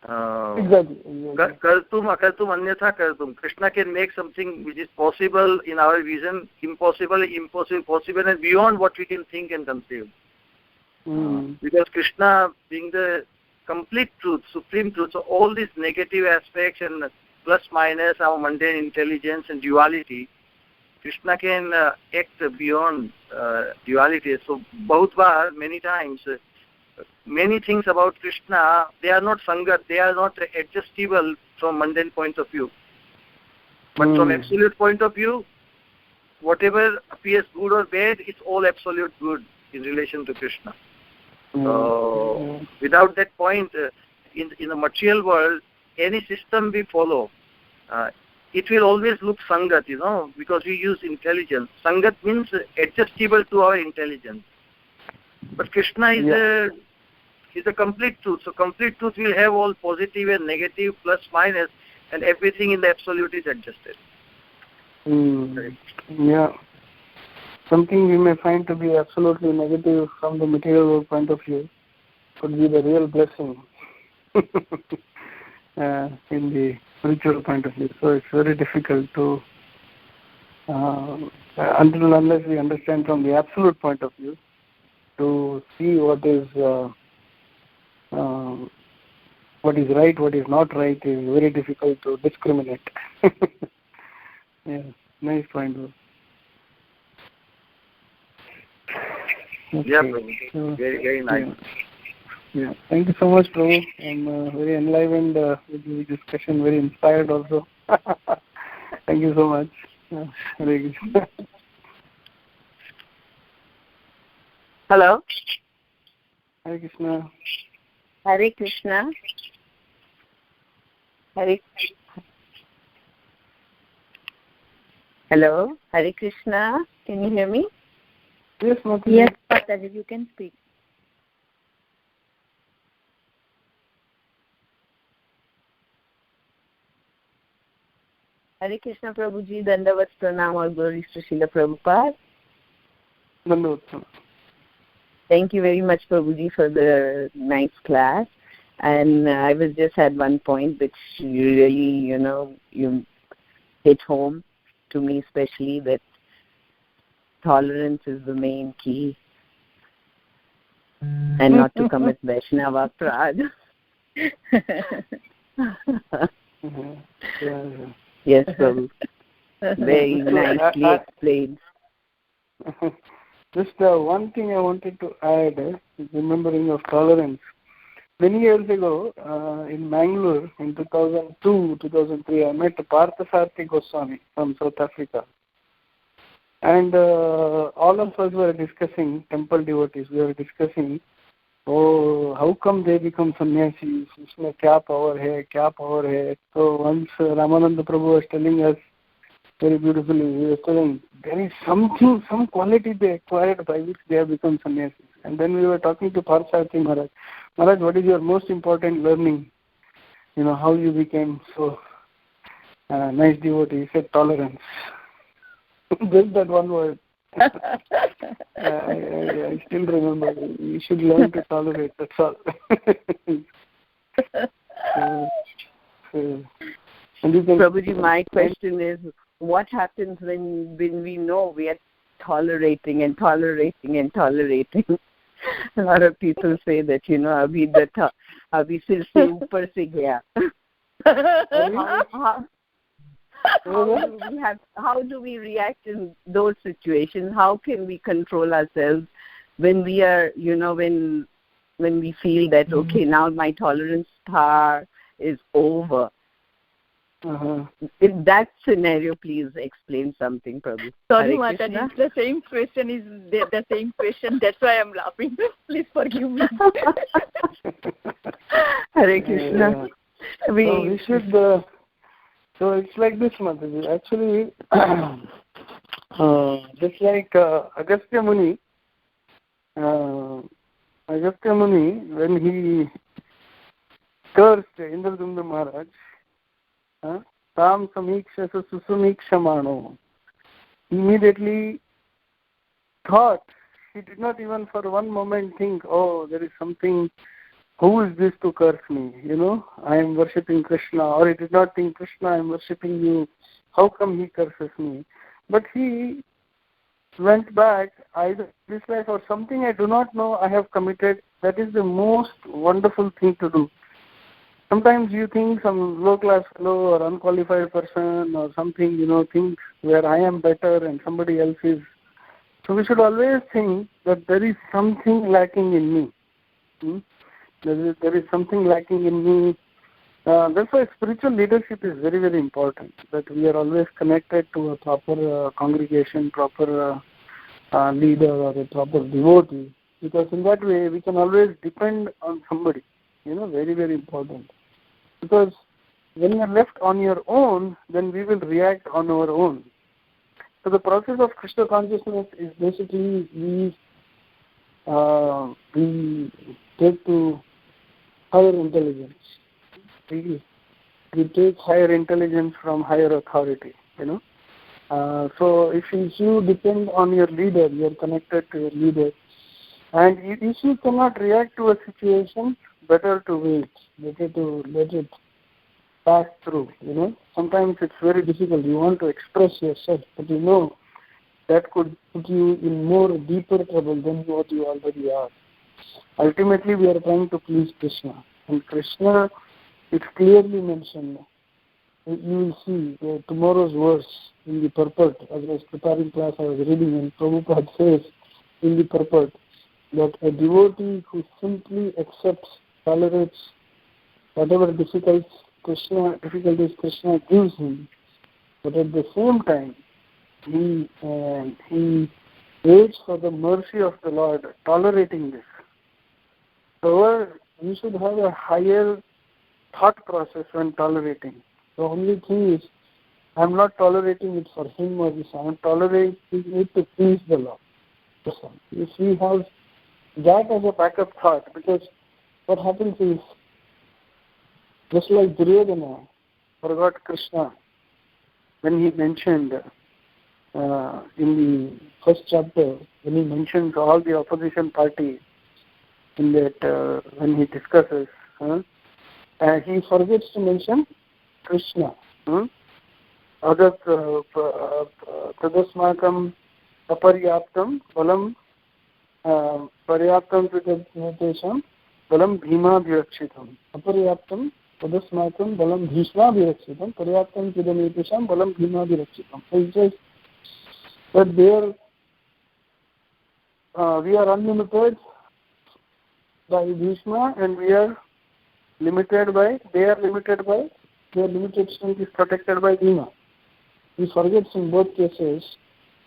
Exactly. Kartum akartum anyatha kartum. Krishna can make something which is possible in our vision, impossible, possible, and beyond what we can think and conceive. Because Krishna being the complete truth, supreme truth, so all these negative aspects and plus minus our mundane intelligence and duality, Krishna can act beyond duality. So bahut baar, many times, many things about Krishna, they are not sangat, they are not adjustable from mundane point of view. But from absolute point of view, whatever appears good or bad, it's all absolute good in relation to Krishna. Without that point, in the material world, any system we follow, it will always look sangat, because we use intelligence. Sangat means adjustable to our intelligence. But Krishna is a complete truth. So complete truth will have all positive and negative, plus minus, and everything in the absolute is adjusted. Yeah. Something we may find to be absolutely negative from the material world point of view could be the real blessing in the spiritual point of view. So it's very difficult to, unless we understand from the absolute point of view, to see what is right, what is not right is very difficult to discriminate. Yeah, nice point. Okay. Yeah, Prabhu. Very, very nice. Yeah. Thank you so much, Prabhu. I'm very enlivened with the discussion, very inspired also. Thank you so much. Hare Krishna. Hello. Hare Krishna. Hare Krishna. Hello. Hare Krishna. Can you hear me? Yes, Mataji. Yes, Mataji, you can speak. Hare Krishna, Prabhuji. Dandavat Pranam, all glories to Srila Prabhupada. Dandavat. Thank you very much, Prabhuji, for the nice class. And I was just at one point which you really, you hit home to me, especially that tolerance is the main key, and not to commit Vaishnava prad. Yes, Prabhu. Very nicely explained. Just one thing I wanted to add, remembering of tolerance. Many years ago, in Mangalore, in 2002, 2003, I met Parthasarthi Goswami from South Africa. And all of us were discussing, temple devotees, we were discussing, how come they become sannyasis? Isme kya power hai? So once Ramananda Prabhu was telling us very beautifully, he was telling, there is something, some quality they acquired by which they have become sannyasis. And then we were talking to Parthasarthi Maharaj. Maharaj, what is your most important learning? How you became so nice devotee? He said, tolerance. Just that one word. I still remember. You should learn to tolerate, that's all. Prabhuji, my question is, what happens when we know we are tolerating and tolerating and tolerating? A lot of people say that, abhi sir se upar se gaya. How do we react in those situations? How can we control ourselves when we are, when we feel that, okay, now my tolerance star is over? In that scenario, please explain something, Prabhu. Sorry, Mataji, the same question is the same question. That's why I'm laughing. Please forgive me. Hare Krishna. We should. So it's like this, Mataji. Actually, just like Agastya Muni. Agastya Muni, when he cursed Indradumna Maharaj, Tam Samikshasa Susumikshamano, immediately thought, he did not even for one moment think, oh, there is something, who is this to curse me? I am worshipping Krishna. Or he did not think, Krishna, I am worshipping you. How come he curses me? But he went back, either this life or something I do not know I have committed. That is the most wonderful thing to do. Sometimes you think some low-class fellow or unqualified person or something, thinks where I am better and somebody else is. So we should always think that there is something lacking in me. There is something lacking in me. That's why spiritual leadership is very, very important, that we are always connected to a proper congregation, proper leader or a proper devotee, because in that way we can always depend on somebody. Very, very important. Because when you are left on your own, then we will react on our own. So the process of Krishna consciousness is basically we take to higher intelligence. We take higher intelligence from higher authority. So if you depend on your leader, you are connected to your leader. And if you cannot react to a situation, better to wait, better to let it pass through. Sometimes it's very difficult. You want to express yourself, but that could put you in more deeper trouble than what you already are. Ultimately, we are trying to please Krishna. And Krishna, it's clearly mentioned. You will see tomorrow's verse in the purport. As I was preparing class, I was reading, and Prabhupada says in the purport that a devotee who simply accepts, tolerates whatever difficulties Krishna gives him, but at the same time, he waits for the mercy of the Lord, tolerating this. So we should have a higher thought process when tolerating. The only thing is, I am not tolerating it for him or this. I am tolerating it to please the Lord. If we have that as a backup thought, because what happens is, just like Duryodhana forgot Krishna when he mentioned in the first chapter, when he mentions all the opposition parties in that when he discusses, he forgets to mention Krishna. Adat tadasmakam aparyaptam balam paryaptam tadasmakam balam bhima virakshitam. Aparyaptam tadasmakam balam bhishma virakshitam. Paryaptam tadasmakam balam bhima virakshitam. So it says that we are unlimited by Bhishma and we are limited by, their limited strength is protected by Bhima. He forgets in both cases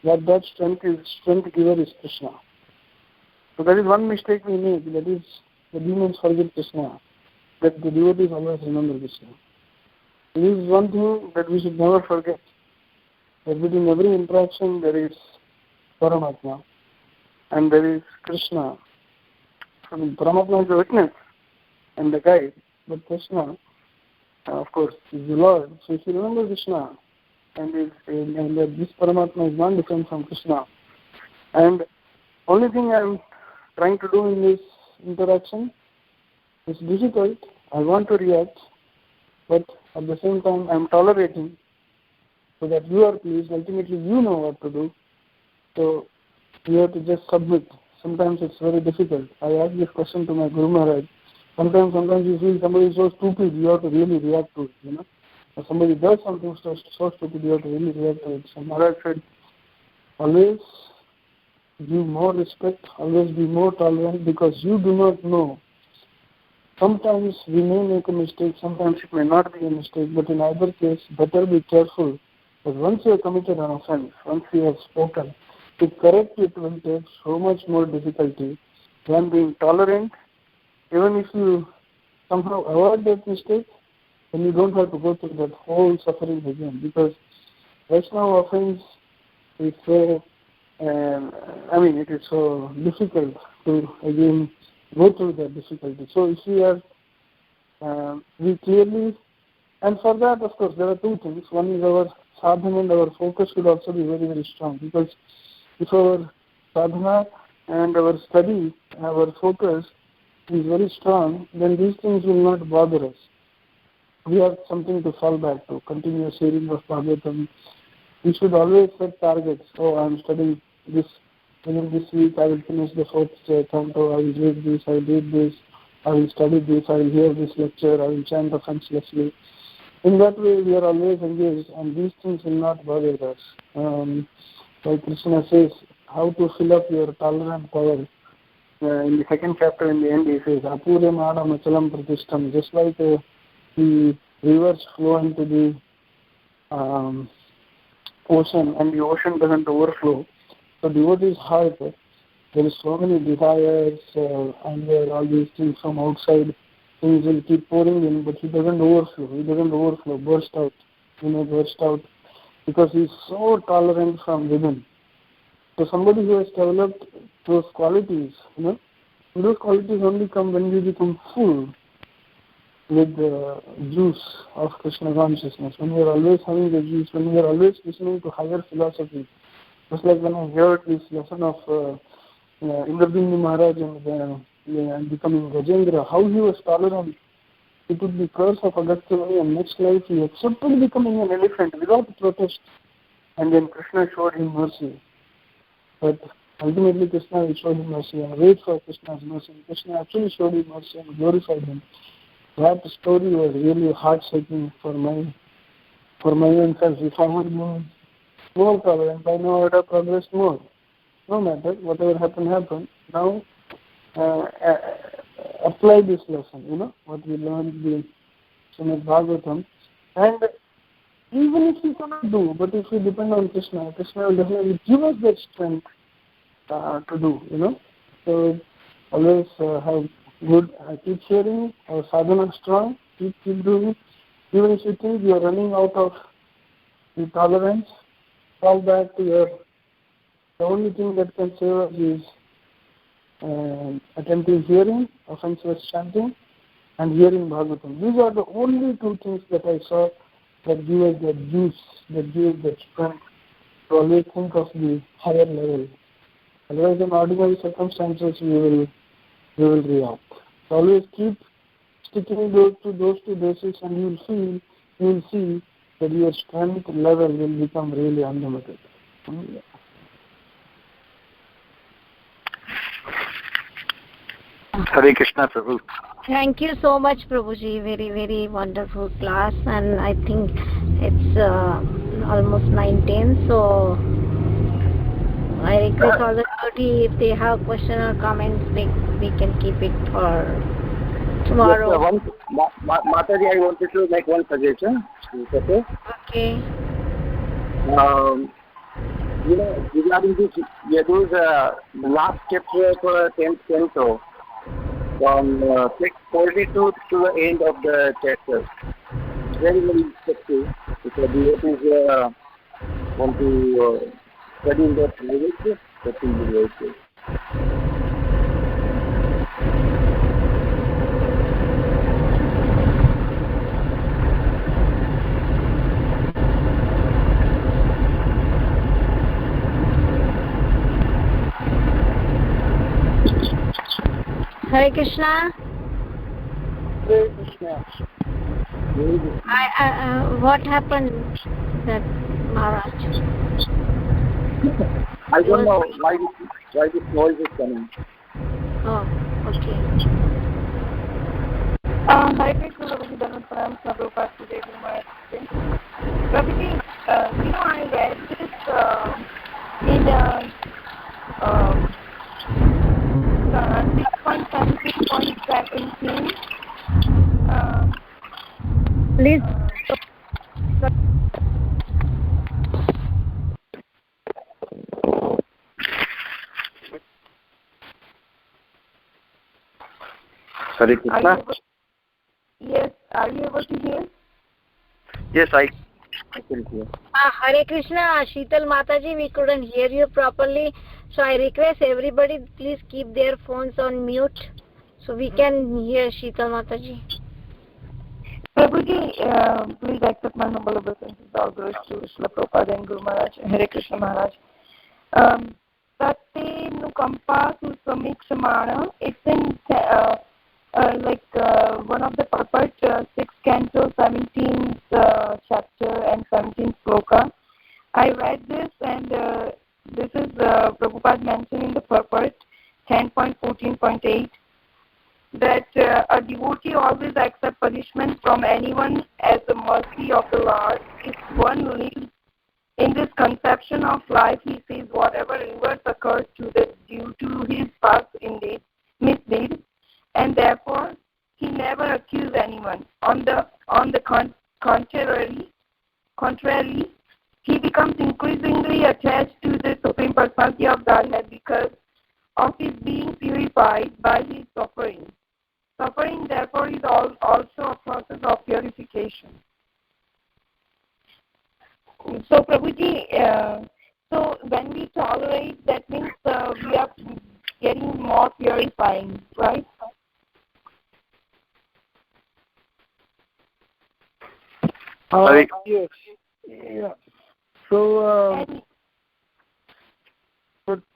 that strength giver is Krishna. So that is one mistake we make, that is the demons forget Krishna, that the devotees always remember Krishna. This is one thing that we should never forget, that between every interaction there is Paramatma and there is Krishna. I mean, Paramatma is the witness and the guide, but Krishna, of course, is the Lord. So if you remember Krishna, and that this Paramatma is not different from Krishna, and only thing I am trying to do in this interaction is difficult. I want to react, but at the same time I am tolerating, so that you are pleased. Ultimately, you know what to do. So you have to just submit. Sometimes it's very difficult. I asked this question to my Guru Maharaj. Sometimes you feel somebody is so stupid, you have to really react to it, Or somebody does something so stupid, you have to really react to it. So Maharaj said, always give more respect, always be more tolerant, because you do not know sometimes we may make a mistake, sometimes it may not be a mistake, but in either case, better be careful. But once you have committed an offense, once you have spoken, to correct it will take so much more difficulty than being tolerant. Even if you somehow avoid that mistake, then you don't have to go through that whole suffering again. Because Vaishnava offense is so, it is so difficult to again go through that difficulty. So if we are, we clearly, and for that, of course, there are two things. One is our sadhana and our focus should also be very, very strong. Because if our sadhana and our study, our focus is very strong, then these things will not bother us. We have something to fall back to, continuous hearing of Bhagavatam. We should always set targets. Oh, I am studying this. Within this week, I will finish the 4th canto. I will read this. I will read this. I will study this. I will hear this lecture. I will chant offenselessly. In that way, we are always engaged, and these things will not bother us. Like Krishna says, how to fill up your tolerant power. In the 2nd chapter, in the end, he says, Apure Mada Machalam Pratistam. Just like the rivers flow into the ocean, and the ocean doesn't overflow. So devotee's heart, there is so many desires, anger, all these things from outside. Things will keep pouring in, but he doesn't overflow. He doesn't overflow, burst out. Burst out because he's so tolerant from within. So somebody who has developed those qualities, those qualities only come when we become full with the juice of Krishna consciousness. When we are always having the juice, when we are always listening to higher philosophy. Just like when I heard this lesson of Indrabindi Maharaj and becoming Gajendra, how he was tolerant. He took the curse of Agastya Muni, and next life he accepted becoming an elephant without protest. And then Krishna showed him mercy. But ultimately Krishna will show him mercy and wait for Krishna's mercy. And Krishna actually showed him mercy and glorified him. That story was really heart-shaking for my own self. If I would be more tolerant, I know I would have progressed more. No matter, whatever happened. Now, apply this lesson, what we learned in Srimad Bhagavatam. And even if we cannot do, but if we depend on Krishna, Krishna will definitely give us that strength to do, So always have good, keep sharing, our sadhana strong, keep doing it. Even if you think you are running out of the tolerance, fall back to the only thing that can save us is attempting hearing, offenseless chanting, and hearing Bhagavatam. These are the only two things that I saw that give us that juice, that give us that strength to always think of the higher level. Otherwise, in ordinary circumstances, we will react. So always keep sticking to those two bases, and you will see that your strength level will become really unlimited. Hare Krishna, Prabhu. Thank you so much, Prabhuji. Very, very wonderful class, and I think it's almost 9:10. So I request all the devotees, if they have question or comments, we can keep it for tomorrow. Yes, Mataji, I wanted to make one suggestion. Okay. Okay. Regarding this, there is the last chapter of 10th canto, from text 42 to the end of the chapter. Very, very effective, because the devotees want to study in that language, that will be very good. Hare Krishna. Hare Krishna. What happened, that Maharaj? I don't know why this noise is coming. Oh, okay. Hare Krishna, Prabhuji, Dhanapram, Prabhupada, today we might say. Prabhuji, I read this in 6.17.17, Hare Krishna. Yes, are you able to hear? Yes, I can hear. Hare Krishna, Sheetal Mataji, we couldn't hear you properly. So I request everybody please keep their phones on mute so we can hear Sheetal Mataji. Prabhuji, please accept my humble obeisances. All glories to Srila Prabhupada and Guru Maharaj, Hare Krishna Maharaj. Tate Nukampa Susamiksamana, it's in one of the purport, 6th canto, 17th chapter and 17th sloka. I read this and this is Prabhupada mentioned in the purport 10.14.8 that a devotee always accepts punishment from anyone as the mercy of the Lord. If one lives in this conception of life, he sees whatever reverse occurs to the due to his past misdeed, and therefore he never accuses anyone. On the contrary, he becomes increasingly attached to the Supreme Personality of Godhead because of his being purified by his suffering. Suffering, therefore, is also a process of purification. So, Prabhuji, so when we tolerate, that means we are getting more purifying, right? Yes. Yeah. So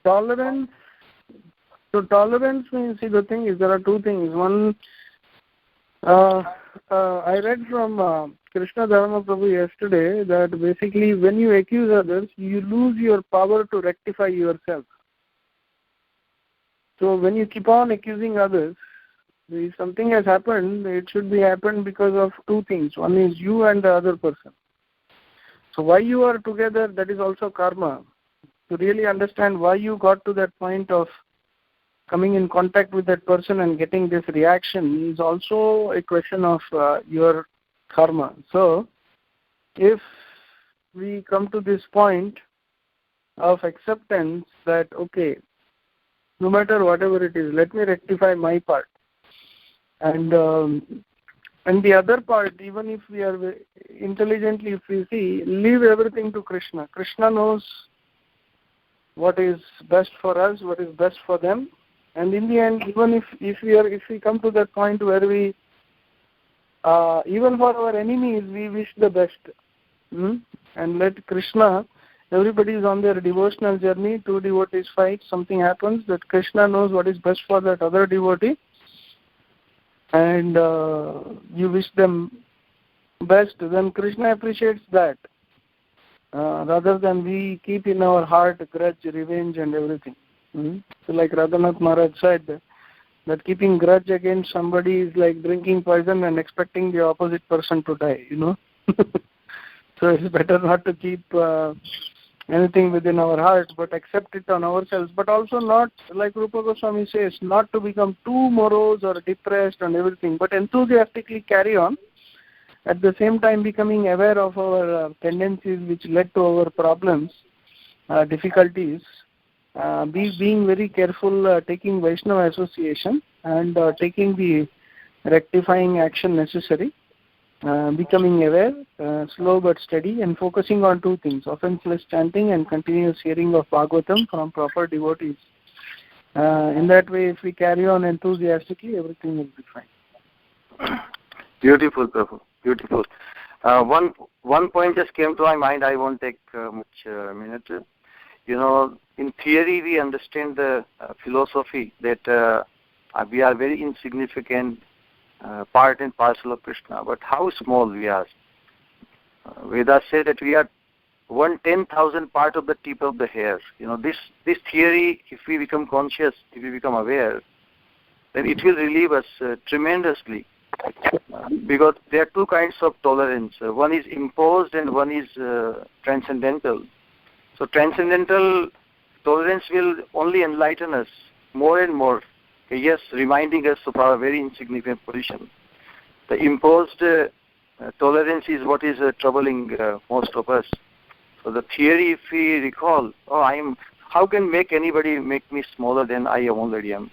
tolerance. So tolerance means, see, the thing is, there are two things. One, I read from Krishna Dharma Prabhu yesterday that basically when you accuse others, you lose your power to rectify yourself. So when you keep on accusing others, if something has happened, it should be happened because of two things. One is you and the other person. So why you are together, that is also karma. To really understand why you got to that point of coming in contact with that person and getting this reaction is also a question of your karma. So if we come to this point of acceptance that, okay, no matter whatever it is, let me rectify my part. And the other part, even if we are intelligently, if we see, leave everything to Krishna. Krishna knows what is best for us, what is best for them. And in the end, even if we come to that point where we, even for our enemies, we wish the best. And let Krishna, everybody is on their devotional journey, two devotees fight, something happens, that Krishna knows what is best for that other devotee. And you wish them best, then Krishna appreciates that. Rather than we keep in our heart grudge, revenge and everything. So like Radhanath Maharaj said, that keeping grudge against somebody is like drinking poison and expecting the opposite person to die, So it's better not to keep anything within our heart, but accept it on ourselves. But also not, like Rupa Goswami says, not to become too morose or depressed and everything, but enthusiastically carry on. At the same time becoming aware of our tendencies which led to our problems, difficulties, being very careful, taking Vaishnava association and taking the rectifying action necessary, becoming aware, slow but steady, and focusing on two things, offenseless chanting and continuous hearing of Bhagavatam from proper devotees. In that way, if we carry on enthusiastically, everything will be fine. Beautiful, Prabhu. Beautiful. One point just came to my mind. I won't take much minute. In theory, we understand the philosophy that we are very insignificant part and parcel of Krishna. But how small we are? Vedas say that we are 1/10,000th part of the tip of the hair. This theory, if we become conscious, if we become aware, then it will relieve us tremendously. Because there are two kinds of tolerance. One is imposed and one is transcendental. So transcendental tolerance will only enlighten us more and more. Yes, reminding us of our very insignificant position. The imposed tolerance is what is troubling most of us. So the theory, if we recall, how can anybody make me smaller than I already am?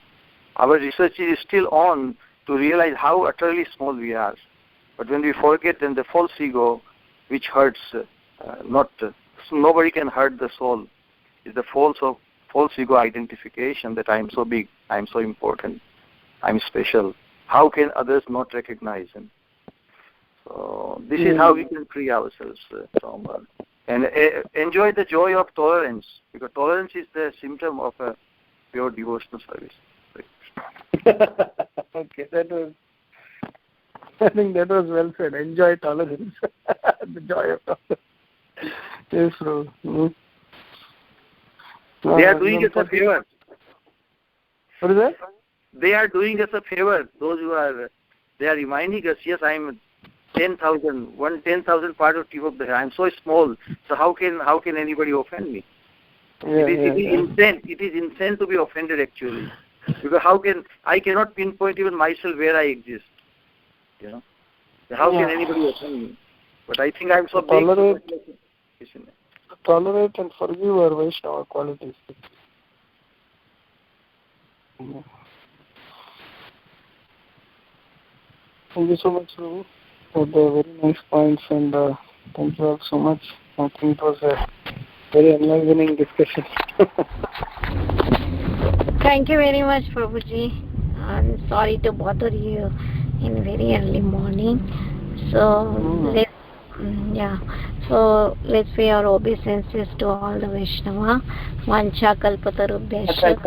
Our research is still on to realize how utterly small we are. But when we forget, then the false ego, which hurts, nobody can hurt the soul, is the false ego identification that I am so big, I am so important, I am special. How can others not recognize him? So this is how we can free ourselves from and enjoy the joy of tolerance, because tolerance is the symptom of a pure devotional service. Okay, I think that was well said. Enjoy tolerance. The joy of tolerance. Yes, Prabhu. They are doing us a favor. What is that? They are doing us a favor. Those who are, they are reminding us, yes, I am 10,000 part of tip of the hair. I am so small. So how can anybody offend me? It is insane to be offended actually. Because I cannot pinpoint even myself where I exist. You know, how can anybody offend me? But I think I am so big. Tolerate and forgive are Vaishnava qualities. Thank you so much, Prabhu, for the very nice points, and thank you all so much. I think it was a very enlivening discussion. Thank you very much, Prabhuji. I'm sorry to bother you in very early morning. So let's pay our obeisances to all the Vaishnava. Mancha kalpatarubhyascha.